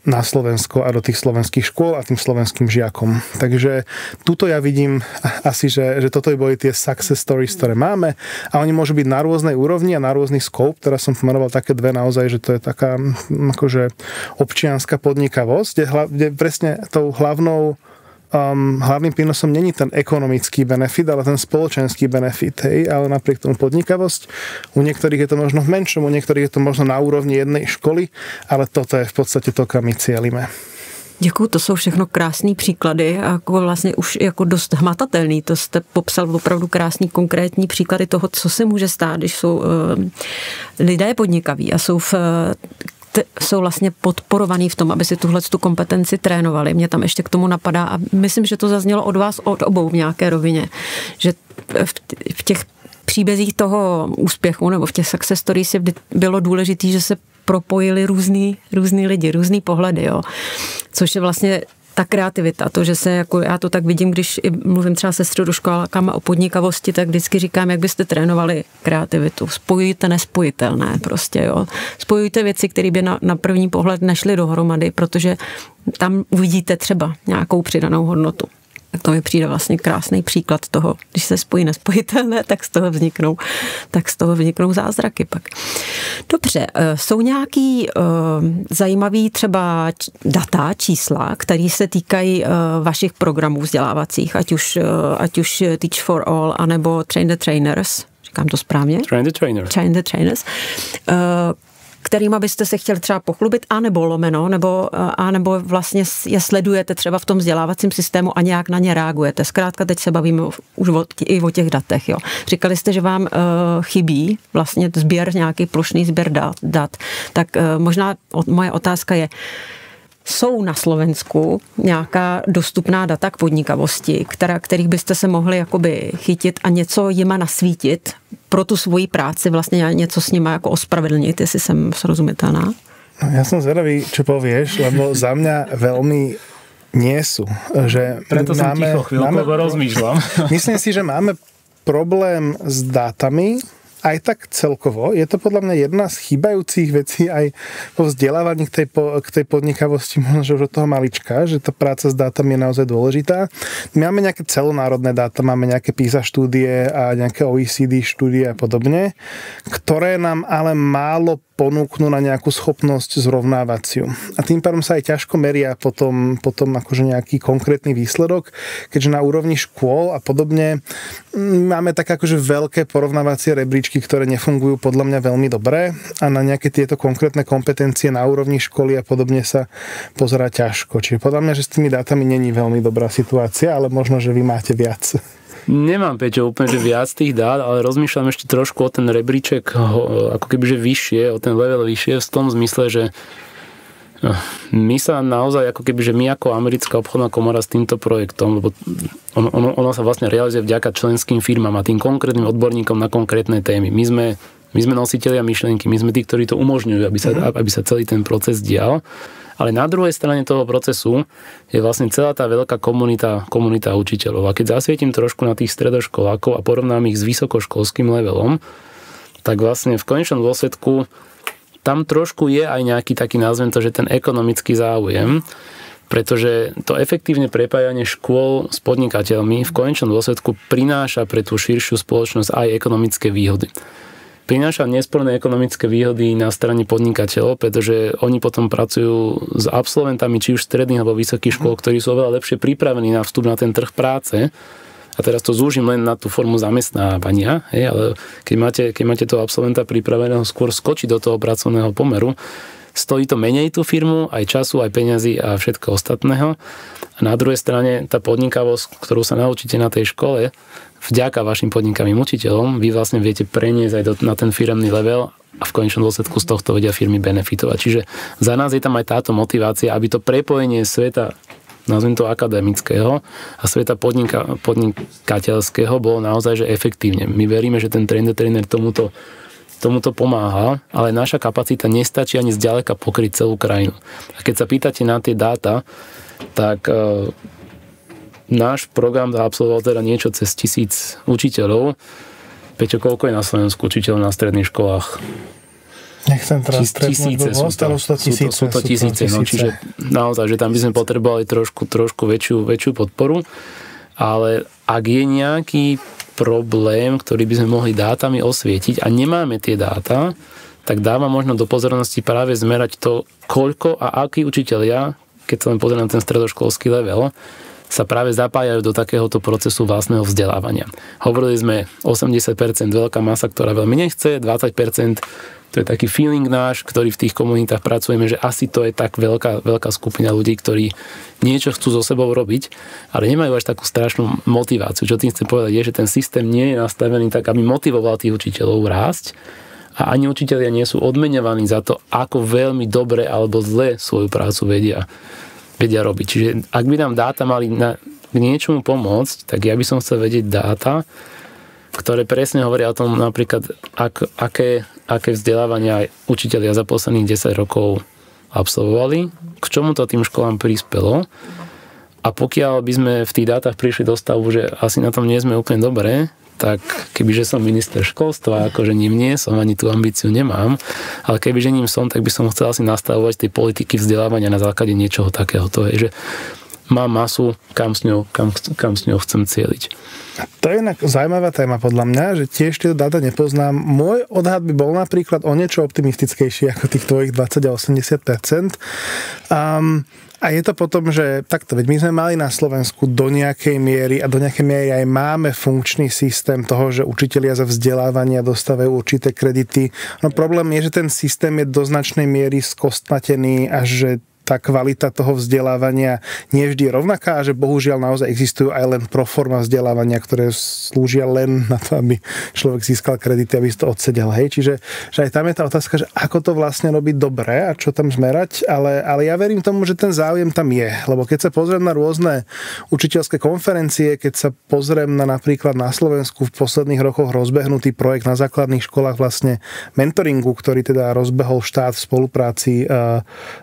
Speaker 2: na Slovensko a do tých slovenských škôl a tým slovenským žiakom. Takže tuto ja vidím asi, že toto by boli tie success stories, ktoré máme a oni môžu byť na rôznej úrovni a na rôzny scope. Teraz som pomenoval také dve naozaj, že to je taká akože občianska podnikavosť, kde presne tou hlavným prínosom není ten ekonomický benefit, ale ten spoločenský benefit, hej, ale napriek tomu podnikavosť. U niektorých je to možno v menšom, u niektorých je to možno na úrovni jednej školy, ale toto je v podstate to, kam my cielíme.
Speaker 1: Děkuju, to jsou všechno krásný příklady a jako vlastně už jako dost hmatatelný. To jste popsal opravdu krásný konkrétní příklady toho, co se může stát, když jsou lidé podnikaví a jsou vlastně podporovaný v tom, aby si tu kompetenci trénovali. Mě tam ještě k tomu napadá a myslím, že to zaznělo od vás, od obou v nějaké rovině, že v těch příbězích toho úspěchu nebo v těch success stories bylo důležité, že se propojili různý lidi, různý pohledy, jo. Což je vlastně ta kreativita, to, že se, jako já to tak vidím, když mluvím třeba se středoškolákama o podnikavosti, tak vždycky říkám, jak byste trénovali kreativitu. Spojujte nespojitelné prostě, jo. Spojujte věci, které by na první pohled nešly dohromady, protože tam uvidíte třeba nějakou přidanou hodnotu. To mi přijde vlastně krásný příklad toho, když se spojí nespojitelné, tak z toho vzniknou zázraky pak. Dobře, jsou nějaký zajímavý třeba data, čísla, které se týkají vašich programů vzdělávacích, ať už Teach for All, anebo Train the Trainers, říkám to správně? Train the Trainers. Kterýma byste se chtěli třeba pochlubit, anebo lomeno, nebo vlastně je sledujete třeba v tom vzdělávacím systému a nějak na ně reagujete. Zkrátka teď se bavíme už i o těch datech. Jo. Říkali jste, že vám chybí vlastně nějaký plošný sběr dat. Tak možná moje otázka je, jsou na Slovensku nějaká dostupná data k podnikavosti, kterých byste se mohli jakoby chytit a něco jima nasvítit pro tu svoji práci, vlastně něco s nima jako ospravedlnit, jestli jsem srozumitelná?
Speaker 2: No, ja som zvedavý, čo povieš, lebo za mňa veľmi nie sú. Že
Speaker 3: preto som ticho chvíľku, lebo rozmýšľam.
Speaker 2: Myslím si, že máme problém s dátami, aj tak celkovo. Je to podľa mňa jedna z chýbajúcich vecí aj po vzdelávaní k tej podnikavosti, možno, že už od toho malička, že tá práca s dátami je naozaj dôležitá. My máme nejaké celonárodné dáta, máme nejaké PISA štúdie a nejaké OECD štúdie a podobne, ktoré nám ale málo ponúknú na nejakú schopnosť zrovnávaciu. A tým pádom sa aj ťažko meria potom akože nejaký konkrétny výsledok, keďže na úrovni škôl a podobne máme tak akože veľké porovnávacie rebríčky, ktoré nefungujú podľa mňa veľmi dobre a na nejaké tieto konkrétne kompetencie na úrovni školy a podobne sa pozerá ťažko. Čiže podľa mňa, že s tými dátami není veľmi dobrá situácia, ale možno, že vy máte viac.
Speaker 3: Nemám, Peťo, úplne že viac tých dát, ale rozmýšľam ešte trošku o ten rebríček ako kebyže vyššie, o ten level vyššie v tom zmysle, že my sa naozaj ako kebyže my ako americká obchodná komora s týmto projektom, lebo ono sa vlastne realizuje vďaka členským firmám a tým konkrétnym odborníkom na konkrétne témy. My sme nositelia myšlienky, my sme tí, ktorí to umožňujú, aby sa celý ten proces dial. Ale na druhej strane toho procesu je vlastne celá tá veľká komunita učiteľov. A keď zasvietím trošku na tých stredoškolákov a porovnám ich s vysokoškolským levelom, tak vlastne v konečnom dôsledku tam trošku je aj nejaký taký, nazvem to, že ten ekonomický záujem, pretože to efektívne prepájanie škôl s podnikateľmi v konečnom dôsledku prináša pre tú širšiu spoločnosť aj ekonomické výhody. Prináša nesporné ekonomické výhody na strane podnikateľov, pretože oni potom pracujú s absolventami či už stredných alebo vysokých škôl, ktorí sú oveľa lepšie pripravení na vstup na ten trh práce. A teraz to zúžim len na tú formu zamestnávania, ale keď máte toho absolventa pripraveného skôr skočiť do toho pracovného pomeru, stojí to menej tú firmu, aj času, aj peňazí a všetko ostatného. A na druhej strane tá podnikavosť, ktorú sa naučíte na tej škole, vďaka vašim podnikavým učiteľom, vy vlastne viete preniesť aj na ten firemný level a v konečnom dôsledku z tohto vedia firmy benefitovať. Čiže za nás je tam aj táto motivácia, aby to prepojenie sveta, nazviem to akademického, a sveta podnikateľského bolo naozaj že efektívne. My veríme, že ten train the trainer tomuto pomáha, ale naša kapacita nestačí ani zďaleka pokryť celú krajinu. A keď sa pýtate na tie dáta, tak náš program absolvoval teda niečo cez 1000 učiteľov. Peťo, koľko je na Slovensku učiteľov na stredných školách?
Speaker 2: Nechcem teraz stretnúť,
Speaker 3: sú to tisíce. No, čiže naozaj, že tam by sme potrebovali trošku väčšiu podporu, ale ak je nejaký problém, ktorý by sme mohli dátami osvietiť a nemáme tie dáta, tak dáva možno do pozornosti práve zmerať to, koľko a akí učitelia, keď sa len pozriem na ten stredoškolský level, sa práve zapájajú do takéhoto procesu vlastného vzdelávania. Hovorili sme 80% veľká masa, ktorá veľmi nechce, 20% to je taký feeling náš, ktorý v tých komunitách pracujeme, že asi to je tak veľká skupina ľudí, ktorí niečo chcú so sebou robiť, ale nemajú až takú strašnú motiváciu. Čo tým chcem povedať je, že ten systém nie je nastavený tak, aby motivoval tých učiteľov rásť a ani učitelia nie sú odmeňovaní za to, ako veľmi dobre alebo zle svoju prácu vedia robiť. Čiže ak by nám dáta mali k niečomu pomôcť, tak ja by som chcel vedieť dáta, ktoré presne hovoria o tom napríklad, aké vzdelávania učitelia za posledných 10 rokov absolvovali, k čomu to tým školám prispelo. A pokiaľ by sme v tých dátach prišli do stavu, že asi na tom nie sme úplne dobré, tak kebyže som minister školstva, akože ním nie som, ani tú ambíciu nemám, ale kebyže ním som, tak by som chcel asi nastavovať tej politiky vzdelávania na základe niečoho takého. To je, že mám masu, kam s ňou chcem cieliť.
Speaker 2: A to je inak zaujímavá téma podľa mňa, že tiež tieto dáta nepoznám. Môj odhad by bol napríklad o niečo optimistickejší ako tých tvojich 20 a 80%. A je to potom, že takto, veď my sme mali na Slovensku do nejakej miery aj máme funkčný systém toho, že učitelia za vzdelávania dostávajú určité kredity. No problém je, že ten systém je do značnej miery skostnatený a že tá kvalita toho vzdelávania nie vždy je rovnaká a že bohužiaľ naozaj existujú aj len proforma vzdelávania, ktoré slúžia len na to, aby človek získal kredity, aby si to odsedel. Hej? Čiže že aj tam je tá otázka, že ako to vlastne robiť dobre a čo tam zmerať, ale ja verím tomu, že ten záujem tam je. Lebo keď sa pozriem na rôzne učiteľské konferencie, keď sa pozriem na napríklad na Slovensku v posledných rokoch rozbehnutý projekt na základných školách vlastne mentoringu, ktorý teda rozbehol štát v spolupráci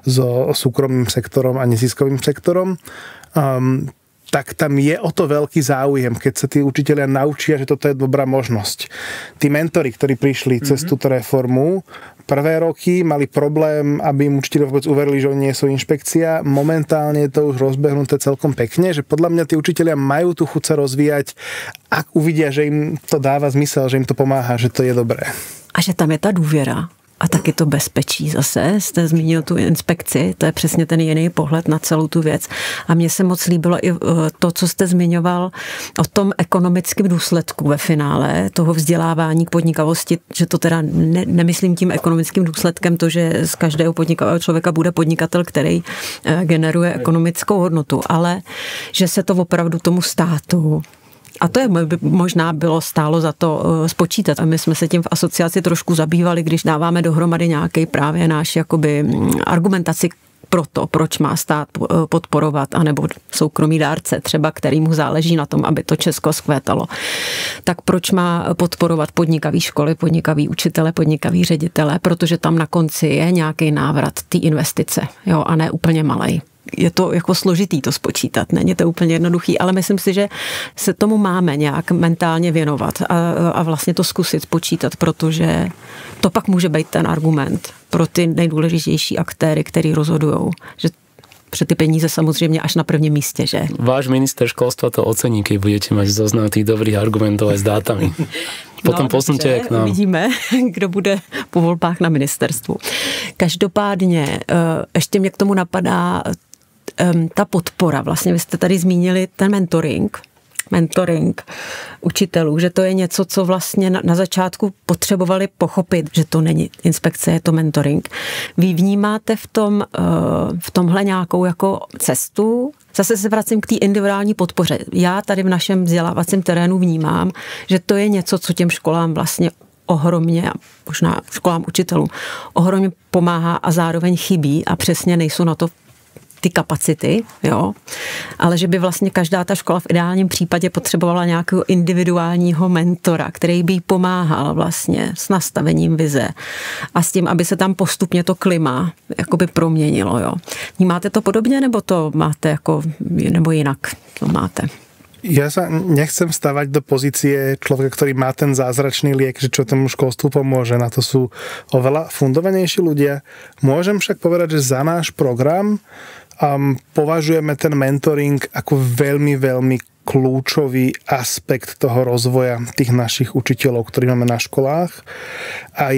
Speaker 2: so súkromným sektorom a neziskovým sektorom, tak tam je o to veľký záujem, keď sa tí učitelia naučia, že toto je dobrá možnosť. Tí mentori, ktorí prišli cez túto reformu, prvé roky mali problém, aby im učitelia vôbec uverili, že oni nie sú inšpekcia. Momentálne je to už rozbehnuté celkom pekne, že podľa mňa tí učitelia majú tú chuť sa rozvíjať, ak uvidia, že im to dáva zmysel, že im to pomáha, že to je dobré.
Speaker 1: A že tam je ta důvěra. A taky to bezpečí zase, jste zmínil tu inspekci, to je přesně ten jiný pohled na celou tu věc. A mně se moc líbilo i to, co jste zmiňoval o tom ekonomickém důsledku ve finále toho vzdělávání k podnikavosti, že to teda nemyslím tím ekonomickým důsledkem to, že z každého podnikavého člověka bude podnikatel, který generuje ekonomickou hodnotu, ale že se to opravdu tomu státu, a to by možná bylo stálo za to spočítat. A my jsme se tím v asociaci trošku zabývali, když dáváme dohromady nějaký právě náš jakoby argumentaci pro to, proč má stát podporovat, anebo soukromý dárce třeba, kterýmu záleží na tom, aby to Česko skvétalo. Tak proč má podporovat podnikavý školy, podnikavý učitele, podnikavý ředitele, protože tam na konci je nějaký návrat té investice, jo, a ne úplně malej. Je to jako složitý to spočítat, není to úplně jednoduchý, ale myslím si, že se tomu máme nějak mentálně věnovat a vlastně to zkusit spočítat, protože to pak může být ten argument pro ty nejdůležitější aktéry, který rozhodujou, že pre ty peníze samozřejmě až na prvním místě, že? Váš
Speaker 3: minister školstva to ocení, keď budete mať zoznam tých dobrých argumentov aj s dátami. Potom posunte k nám.
Speaker 1: Uvidíme, kdo bude po volbách na ministerstvu. Každopádně, ještě mě k tomu napadá ta podpora. Vlastně vy jste tady zmínili ten mentoring. mentoring učitelů, že to je něco, co vlastně na začátku potřebovali pochopit, že to není inspekce, je to mentoring. Vy vnímáte v tomhle nějakou jako cestu? Zase se vracím k té individuální podpoře. Já tady v našem vzdělávacím terénu vnímám, že to je něco, co těm školám vlastně ohromně, možná školám učitelům, ohromně pomáhá a zároveň chybí a přesně nejsou na to ty kapacity, jo, ale že by vlastně každá ta škola v ideálním případě potřebovala nějakého individuálního mentora, který by jí pomáhal vlastně s nastavením vize a s tím, aby se tam postupně to klima jakoby proměnilo, jo. Vnímáte to podobně, nebo to máte jako, nebo jinak to máte?
Speaker 2: Ja sa nechcem stavať do pozície človeka, ktorý má ten zázračný liek, že čo tomu školstvu pomôže. Na to sú oveľa fundovanejší ľudia. Môžem však povedať, že za náš program považujeme ten mentoring ako veľmi, veľmi kľúčový aspekt toho rozvoja tých našich učiteľov, ktorí máme na školách. A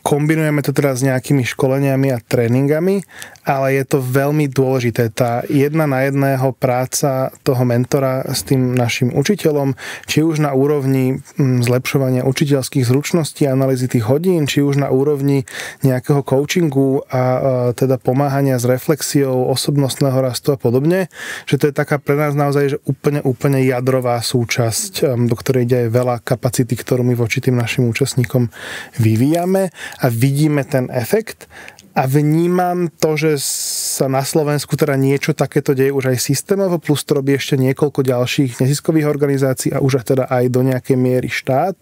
Speaker 2: kombinujeme to teda s nejakými školeniami a tréningami, ale je to veľmi dôležité. Tá 1 na 1 práca toho mentora s tým našim učiteľom, či už na úrovni zlepšovania učiteľských zručností, analýzy tých hodín, či už na úrovni nejakého coachingu a teda pomáhania s reflexiou osobnostného rastu a podobne, že to je taká pre nás naozaj že úplne jadrová súčasť, do ktorej ide aj veľa kapacity, ktorú my voči tým našim účastníkom vyvíjame a vidíme ten efekt a vnímam to, že sa na Slovensku teda niečo takéto deje už aj systémovo, plus to robí ešte niekoľko ďalších neziskových organizácií a už teda aj do nejakej miery štát.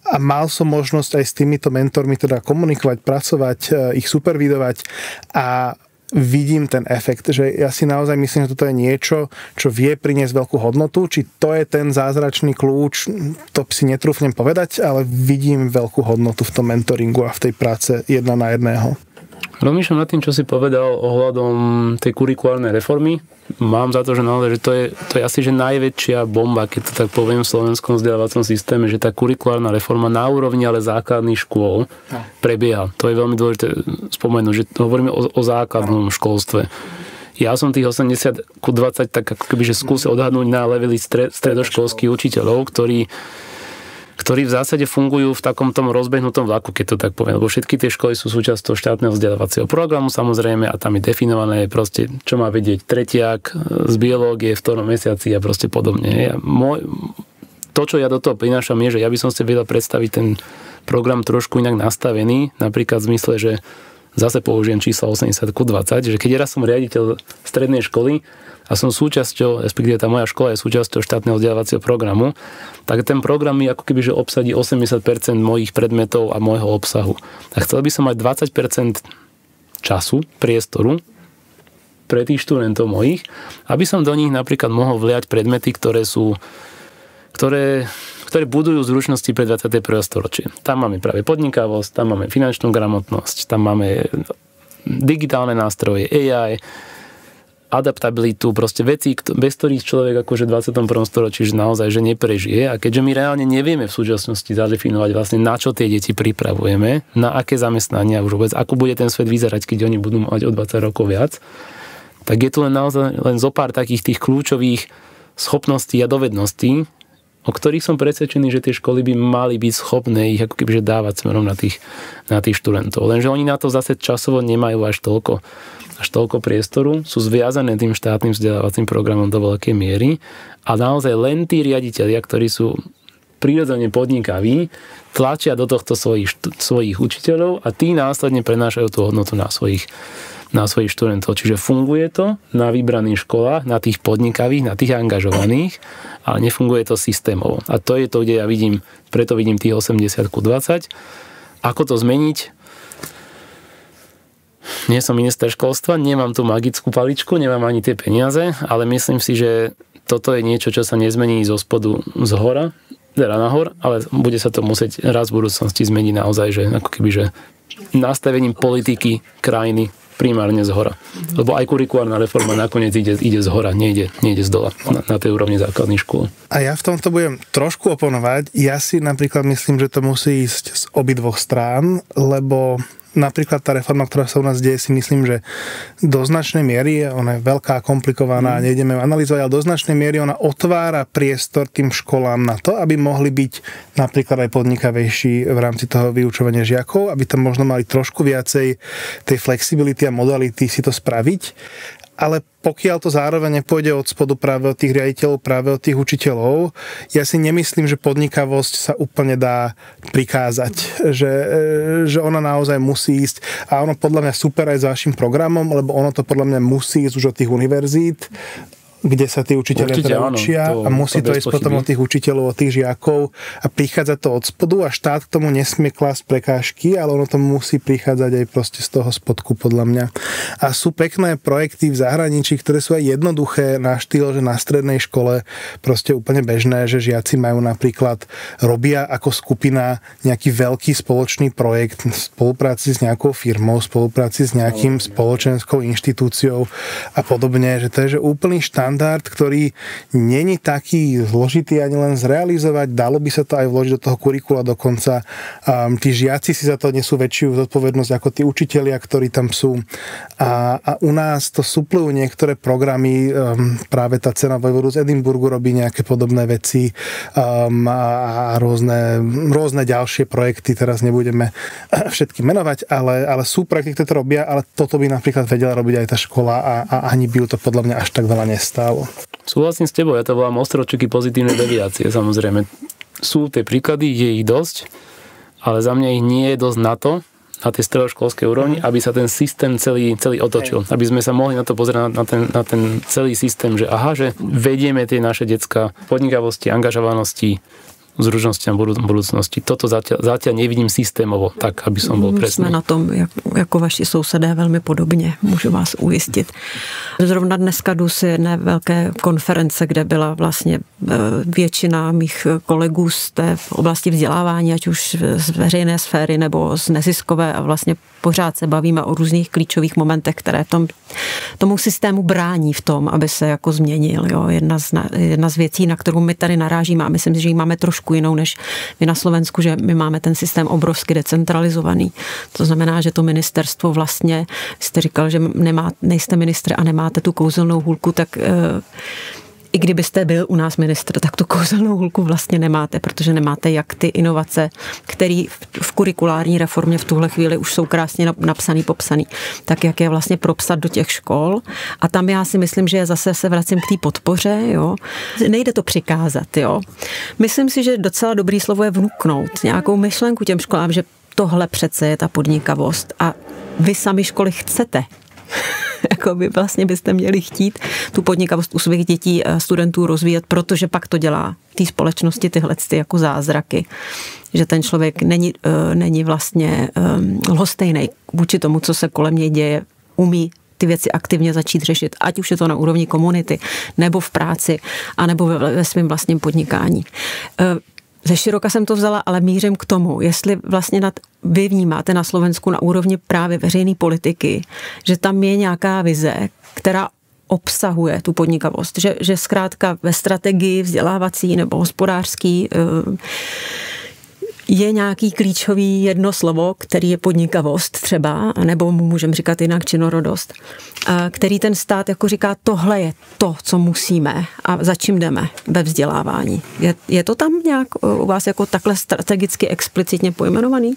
Speaker 2: A mal som možnosť aj s týmito mentormi teda komunikovať, pracovať, ich supervidovať a vidím ten efekt, že ja si naozaj myslím, že toto je niečo, čo vie priniesť veľkú hodnotu. Či to je ten zázračný kľúč, to si netrúfnem povedať, ale vidím veľkú hodnotu v tom mentoringu a v tej práce 1 na 1.
Speaker 3: Rozmýšľam nad tým, čo si povedal ohľadom tej kurikulárnej reformy. Mám za to, že naozaj, že to je asi že najväčšia bomba, keď to tak poviem v slovenskom vzdelávacom systéme, že tá kurikulárna reforma na úrovni ale základných škôl prebieha. To je veľmi dôležité spomenúť, že hovoríme o základnom školstve. Ja som tých 80/20 tak ako keby, že skúsil odhadnúť na leveli stredoškolských učiteľov, ktorí v zásade fungujú v takom tom rozbehnutom vlaku, keď to tak poviem, lebo všetky tie školy sú súčasťou štátneho vzdelávacieho programu samozrejme a tam je definované proste, čo má vedieť tretiak z biológie v ktorom mesiaci a proste podobne. To, čo ja do toho prinášam, je, že ja by som si vedel predstaviť ten program trošku inak nastavený, napríklad v zmysle, že zase použijem číslo 80/20, že keď raz som riaditeľ strednej školy a som súčasťou, respektíve tá moja škola je súčasťou štátneho vzdelávacieho programu, tak ten program mi ako keby že obsadí 80% mojich predmetov a môjho obsahu. A chcel by som mať 20% času, priestoru pre tých študentov mojich, aby som do nich napríklad mohol vliať predmety, ktoré budujú zručnosti pre 21. storočie. Tam máme práve podnikavosť, tam máme finančnú gramotnosť, tam máme digitálne nástroje, AI, adaptabilitu, proste veci, bez ktorých človek akože v 21. storočí že naozaj že neprežije. A keďže my reálne nevieme v súčasnosti zadefinovať vlastne na čo tie deti pripravujeme, na aké zamestnania už vôbec, ako bude ten svet vyzerať, keď oni budú mať o 20 rokov viac, tak je tu len naozaj len zo pár takých tých kľúčových schopností a dovedností, o ktorých som presvedčený, že tie školy by mali byť schopné ich ako keby že dávať smerom na tých študentov. Lenže oni na to zase časovo nemajú až toľko priestoru, sú zviazané tým štátnym vzdelávacím programom do veľkej miery a naozaj len tí riaditelia, ktorí sú prirodzene podnikaví, tlačia do tohto svojich učiteľov a tí následne prenášajú tú hodnotu na svojich študentov. Čiže funguje to na vybraných školách, na tých podnikavých, na tých angažovaných, ale nefunguje to systémovo. A to je to, kde ja preto vidím tých 80/20. Ako to zmeniť? Nie som minister školstva, nemám tú magickú paličku, nemám ani tie peniaze, ale myslím si, že toto je niečo, čo sa nezmení zo spodu z hora, teda nahor, ale bude sa to musieť raz v budúcnosti zmeniť naozaj, že ako keby, že nastavením politiky krajiny primárne z hora. Lebo aj kurikulárna reforma nakoniec ide z hora, nejde z dola na tej úrovni základných škôl.
Speaker 2: A ja v tomto budem trošku oponovať. Ja si napríklad myslím, že to musí ísť z obidvoch strán, lebo napríklad tá reforma, ktorá sa u nás deje, si myslím, že do značnej miery, ona je veľká, komplikovaná, nejdeme ju analyzovať, ale do značnej miery ona otvára priestor tým školám na to, aby mohli byť napríklad aj podnikavejší v rámci toho vyučovania žiakov, aby tam možno mali trošku viacej tej flexibility a modality si to spraviť. Ale pokiaľ to zároveň nepôjde od spodu práve od tých riaditeľov, práve od tých učiteľov, ja si nemyslím, že podnikavosť sa úplne dá prikázať. Že ona naozaj musí ísť. A ono podľa mňa super aj s vašim programom, lebo ono to podľa mňa musí ísť už od tých univerzít, kde sa tí učitelia teda učia a musí to ísť potom od tých učiteľov, od tých žiakov a prichádza to od spodu a štát k tomu nesmie klásť prekážky, ale ono to musí prichádzať aj proste z toho spodku podľa mňa. A sú pekné projekty v zahraničí, ktoré sú aj jednoduché na štýl, že na strednej škole proste úplne bežné, že žiaci majú napríklad, robia ako skupina nejaký veľký spoločný projekt v spolupráci s nejakou firmou, v spolupráci s nejakým spoločenskou inštitúciou a podobne, že to je že úplný štandard, ktorý není taký zložitý ani len zrealizovať, dalo by sa to aj vložiť do toho kurikula dokonca. Tí žiaci si za to nesú väčšiu zodpovednosť ako tí učitelia, ktorí tam sú. A u nás to suplujú niektoré programy, práve tá Cena vojvodu z Edinburgu robí nejaké podobné veci a rôzne ďalšie projekty, teraz nebudeme všetky menovať, ale sú projekty, ktoré to robia, ale toto by napríklad vedela robiť aj tá škola a ani by ju to podľa mňa až tak veľa nestálo.
Speaker 3: Súhlasím s tebou, ja to volám ostročeky pozitívnej deviácie, samozrejme. Sú tie príklady, je ich dosť, ale za mňa ich nie je dosť na to, na tej stredoškolskej úrovni, aby sa ten systém celý otočil. Aby sme sa mohli na to pozrieť, na ten celý systém, že aha, že vedieme tie naše decká podnikavosti, angažovanosti, zručnosti a budúcnosti. Toto zatiaľ nevidím systémovo, tak, aby som bol presný.
Speaker 1: Jsme na tom, jako vaši sousedé, velmi podobně, můžu vás ujistit. Zrovna dneska jdu si jedné velké konference, kde byla vlastně většina mých kolegů z té oblasti vzdělávání, ať už z veřejné sféry nebo z neziskové, a vlastně pořád se bavíme o různých klíčových momentech, které tomu systému brání v tom, aby se jako změnil. Jo. Jedna z věcí, na kterou my tady narážíme, a myslím, že ji máme trošku jinou než my na Slovensku, že my máme ten systém obrovsky decentralizovaný. To znamená, že to ministerstvo vlastně, jste říkal, že nejste ministr a nemáte tu kouzelnou hůlku, tak i kdybyste byl u nás ministr, tak tu kouzelnou hůlku vlastně nemáte, protože nemáte jak ty inovace, které v kurikulární reformě v tuhle chvíli už jsou krásně napsaný, popsaný, tak jak je vlastně propsat do těch škol. A tam já si myslím, že zase se vracím k té podpoře, jo. Nejde to přikázat, jo. Myslím si, že docela dobrý slovo je vnuknout nějakou myšlenku těm školám, že tohle přece je ta podnikavost a vy sami školy chcete. Jako by vlastně byste měli chtít tu podnikavost u svých dětí, studentů rozvíjet, protože pak to dělá té společnosti tyhle jako zázraky. Že ten člověk není vlastně lhostejnej vůči tomu, co se kolem něj děje, umí ty věci aktivně začít řešit, ať už je to na úrovni komunity, nebo v práci, anebo ve svém vlastním podnikání. Ze široka jsem to vzala, ale mířím k tomu, jestli vlastně vy vnímáte na Slovensku na úrovni právě veřejné politiky, že tam je nějaká vize, která obsahuje tu podnikavost, že zkrátka ve strategii vzdělávací nebo hospodářský je nějaký klíčový jedno slovo, který je podnikavost třeba, nebo mu můžeme říkat jinak činorodost, který ten stát jako říká, tohle je to, co musíme a za čím jdeme ve vzdělávání. Je to tam nějak u vás jako takhle strategicky explicitně pojmenovaný?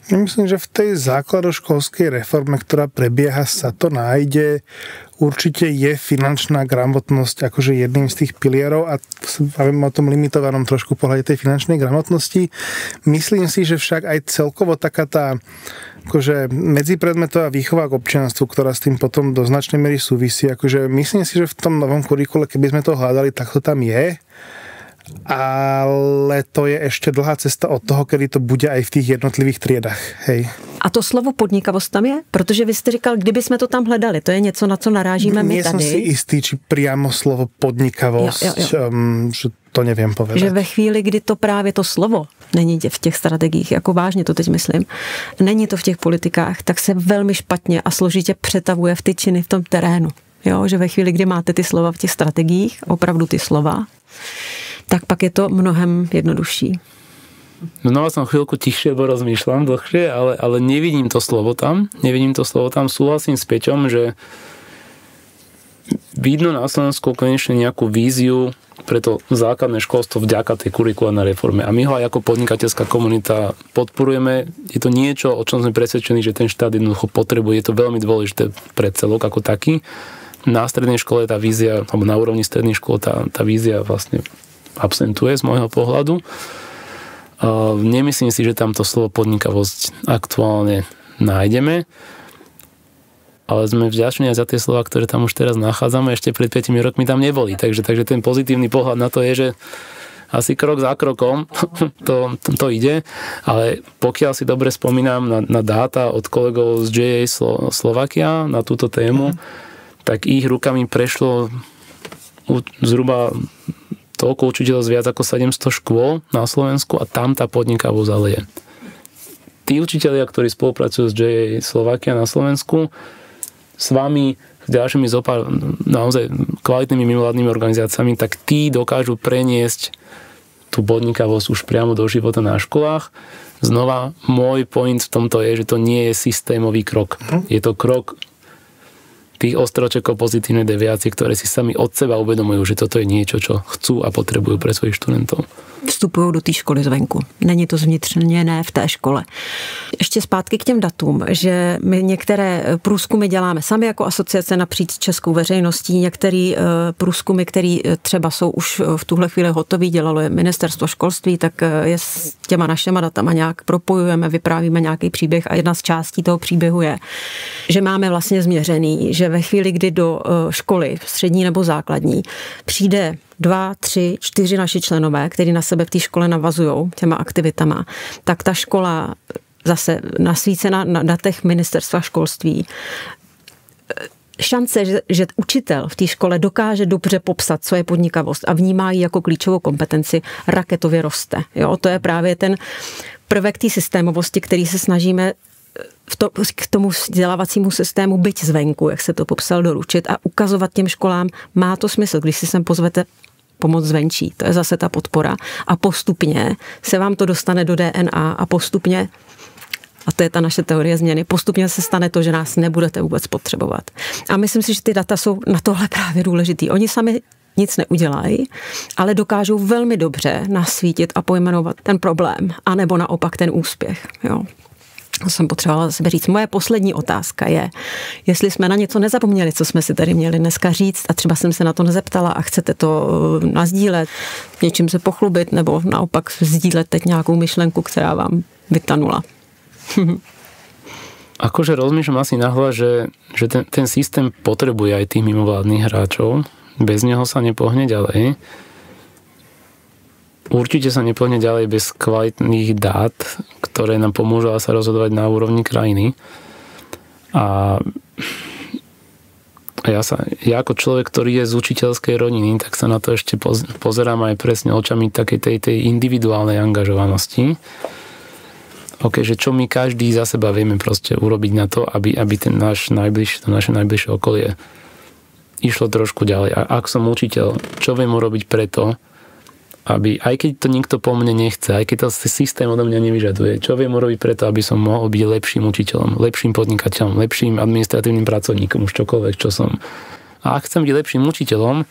Speaker 2: Myslím, že v tej základoškolskej reforme, ktorá prebieha, sa to nájde. Určite je finančná gramotnosť akože jedným z tých pilierov a bavíme o tom limitovanom trošku pohľade tej finančnej gramotnosti. Myslím si, že však aj celkovo taká tá akože medzipredmetová výchova k občianstvu, ktorá s tým potom do značnej miery súvisí. Akože myslím si, že v tom novom kurikule, keby sme to hľadali, tak to tam je. Ale to je ešte dlhá cesta od toho, kedy to bude aj v tých jednotlivých triedách. Hej.
Speaker 1: A to slovo podnikavost tam je? Protože vy jste říkal, kdyby jsme to tam hledali, to je něco, na co narážíme my tady.
Speaker 2: Nie som si istý, či priamo slovo podnikavosť, že to neviem povedať.
Speaker 1: Že ve chvíli, kdy to právě to slovo není v těch strategiích, jako vážně to teď myslím, není to v těch politikách, tak se velmi špatně a složitě přetavuje v ty činy v tom terénu. Jo? Že ve chvíli, kdy máte ty slova v těch strategiích, opravdu ty slova, tak pak je to mnohem jednodušší.
Speaker 3: Znova som chvíľku tichšie, bo rozmýšľam dlhšie, ale nevidím to slovo tam. Súhlasím s Peťom, že vidno na Slovensku konečne nejakú víziu pre to základné školstvo vďaka tej kurikulárnej reforme. A my ho aj ako podnikateľská komunita podporujeme. Je to niečo, o čom sme presvedčení, že ten štát jednoducho potrebuje. Je to veľmi dôležité pre celok ako taký. Na strednej škole tá vízia, alebo na úrovni strednej škôl tá vízia vlastne absentuje z môjho pohľadu. Nemyslím si, že tam to slovo podnikavosť aktuálne nájdeme, ale sme vďační aj za tie slova, ktoré tam už teraz nachádzame, ešte pred 5 rokmi tam neboli, takže ten pozitívny pohľad na to je, že asi krok za krokom to ide, ale pokiaľ si dobre spomínam na dáta od kolegov z JA Slovakia na túto tému, tak ich rukami prešlo zhruba toľko učiteľov z viac ako 700 škôl na Slovensku a tam tá podnikavosť ale je. Tí učitelia, ktorí spolupracujú s JA Slovakia na Slovensku, s vami, s ďalšími naozaj kvalitnými mimovládnymi organizáciami, tak tí dokážu preniesť tú podnikavosť už priamo do života na školách. Znova, môj point v tomto je, že to nie je systémový krok. Je to krok tých ostročekov pozitívnej deviácie, ktoré si sami od seba uvedomujú, že toto je niečo, čo chcú a potrebujú pre svojich študentov.
Speaker 1: Vstupují do té školy zvenku. Není to zvnitřně v té škole. Ještě zpátky k těm datům, že my některé průzkumy děláme sami jako asociace napříč českou veřejností, některé průzkumy, které třeba jsou už v tuhle chvíli hotový, dělalo je ministerstvo školství, tak je s těma našima datama nějak propojujeme, vyprávíme nějaký příběh a jedna z částí toho příběhu je, že máme vlastně změřený, že ve chvíli, kdy do školy, střední nebo základní, přijde 2, 3, 4 naši členové, kteří na sebe v té škole navazují těma aktivitama, tak ta škola zase nasvícena na datech ministerstva školství. Šance, že učitel v té škole dokáže dobře popsat, co je podnikavost a vnímá ji jako klíčovou kompetenci, raketově roste. Jo, to je právě ten prvek té systémovosti, který se snažíme k tomu vzdělávacímu systému byť zvenku, jak se to popsal, doručit a ukazovat těm školám, má to smysl, když si sem pozvete pomoc zvenčí. To je zase ta podpora. A postupně se vám to dostane do DNA a postupně, a to je ta naše teorie změny, postupně se stane to, že nás nebudete vůbec potřebovat. A myslím si, že ty data jsou na tohle právě důležitý. Oni sami nic neudělají, ale dokážou velmi dobře nasvítit a pojmenovat ten problém, anebo naopak ten úspěch. Jo. To jsem potřebovala sebe říct. Moje poslední otázka je, jestli jsme na něco nezapomněli, co jsme si tady měli dneska říct a třeba jsem se na to nezeptala a chcete to nasdílet, něčím se pochlubit nebo naopak sdílet teď nějakou myšlenku, která vám vytanula.
Speaker 3: Akože rozmýšľam asi nahlas, že ten systém potrebuje aj tých mimovládnych hráčov. Bez neho sa nepohne ďalej. Určite sa nepohne ďalej bez kvalitných dát, ktoré nám pomôžu sa rozhodovať na úrovni krajiny. A ja ako človek, ktorý je z učiteľskej rodiny, tak sa na to ešte pozerám aj presne očami takej tej individuálnej angažovanosti. Že čo my každý za seba vieme proste urobiť na to, aby to naše najbližšie okolie išlo trošku ďalej. A ak som učiteľ, čo viem urobiť preto, aby, aj keď to nikto po mne nechce, aj keď to systém odo mňa nevyžaduje, čo viem urobiť preto, aby som mohol byť lepším učiteľom, lepším podnikateľom, lepším administratívnym pracovníkom, už čokoľvek, čo som. A ak chcem byť lepším učiteľom,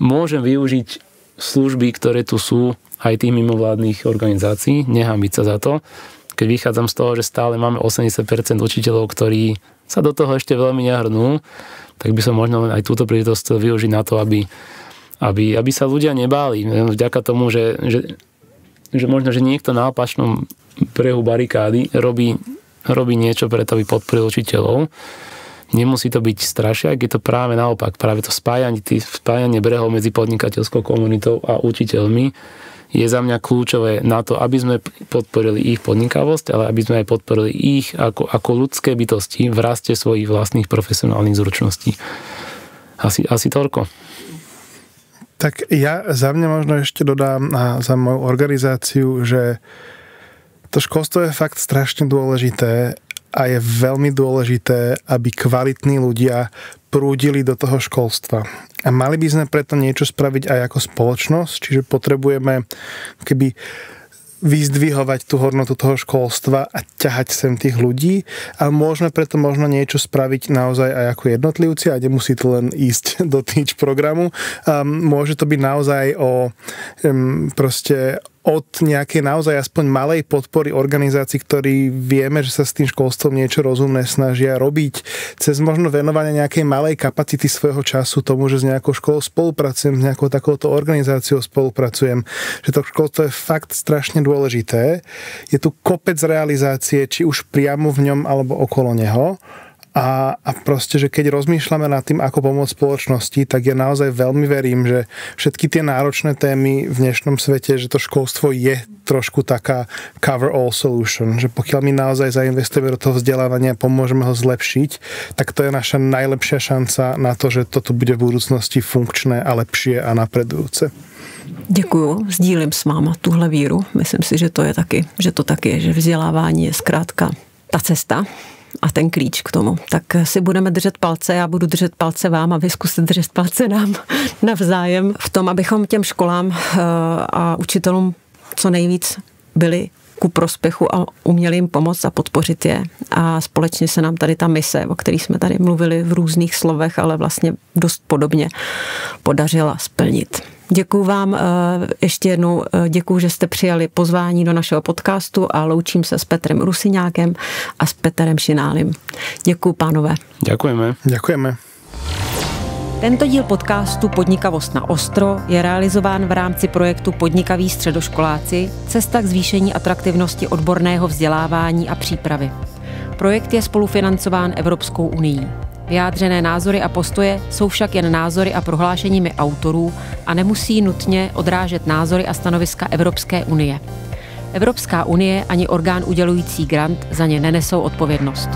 Speaker 3: môžem využiť služby, ktoré tu sú, aj tých mimovládnych organizácií, nehanbiť sa za to. Keď vychádzam z toho, že stále máme 80% učiteľov, ktorí sa do toho ešte veľmi nehrnú, tak by som možno aj túto príležitosť chcel využiť na to, aby sa ľudia nebáli. Vďaka tomu, že možno, že niekto na opačnom brehu barikády robí niečo preto, aby podporil učiteľov. Nemusí to byť strašiak, je to práve naopak. Práve to spájanie brehov medzi podnikateľskou komunitou a učiteľmi je za mňa kľúčové na to, aby sme podporili ich podnikavosť, ale aby sme aj podporili ich ako ľudské bytosti v raste svojich vlastných profesionálnych zručností. Asi toľko.
Speaker 2: Tak ja za mňa možno ešte dodám a za moju organizáciu, že to školstvo je fakt strašne dôležité a je veľmi dôležité, aby kvalitní ľudia prúdili do toho školstva. A mali by sme preto niečo spraviť aj ako spoločnosť, čiže potrebujeme keby vyzdvihovať tú hodnotu toho školstva a ťahať sem tých ľudí, ale môžeme preto možno niečo spraviť naozaj aj ako jednotlivci a nemusí to len ísť do teach programu. Môže to byť naozaj o proste od nejakej naozaj aspoň malej podpory organizácií, ktorí vieme, že sa s tým školstvom niečo rozumné snažia robiť, cez možno venovanie nejakej malej kapacity svojho času tomu, že s nejakou školou spolupracujem, s nejakou takouto organizáciou spolupracujem, že to školstvo je fakt strašne dôležité. Je tu kopec realizácie, či už priamo v ňom, alebo okolo neho. A proste, že keď rozmýšľame nad tým, ako pomôcť spoločnosti, tak ja naozaj veľmi verím, že všetky tie náročné témy v dnešnom svete, že to školstvo je trošku taká cover all solution, že pokiaľ my naozaj zainvestujeme do toho vzdelávania a pomôžeme ho zlepšiť, tak to je naša najlepšia šanca na to, že toto bude v budúcnosti funkčné a lepšie a napredujúce.
Speaker 1: Děkuju, sdílím s váma tuhle víru. Myslím si, že to je taky, že to taky je, že vzdělávání je zkrátka ta cesta a ten klíč k tomu. Tak si budeme držet palce, já budu držet palce vám a vy zkuste držet palce nám navzájem v tom, abychom těm školám a učitelům co nejvíc byli ku prospěchu a uměli jim pomoct a podpořit je. A společně se nám tady ta mise, o které jsme tady mluvili v různých slovech, ale vlastně dost podobně podařila splnit. Děkuju vám ještě jednou, děkuju, že jste přijali pozvání do našeho podcastu a loučím se s Petrem Rusiňákem a s Petrem Šinálem. Děkuju, pánové.
Speaker 3: Ďakujeme.
Speaker 2: Ďakujeme.
Speaker 1: Tento díl podcastu Podnikavost na ostro je realizován v rámci projektu Podnikaví středoškoláci – Cesta k zvýšení atraktivnosti odborného vzdělávání a přípravy. Projekt je spolufinancován Evropskou unií. Vyjádřené názory a postoje jsou však jen názory a prohlášeními autorů a nemusí nutně odrážet názory a stanoviska Evropské unie. Evropská unie ani orgán udělující grant za ně nenesou odpovědnost.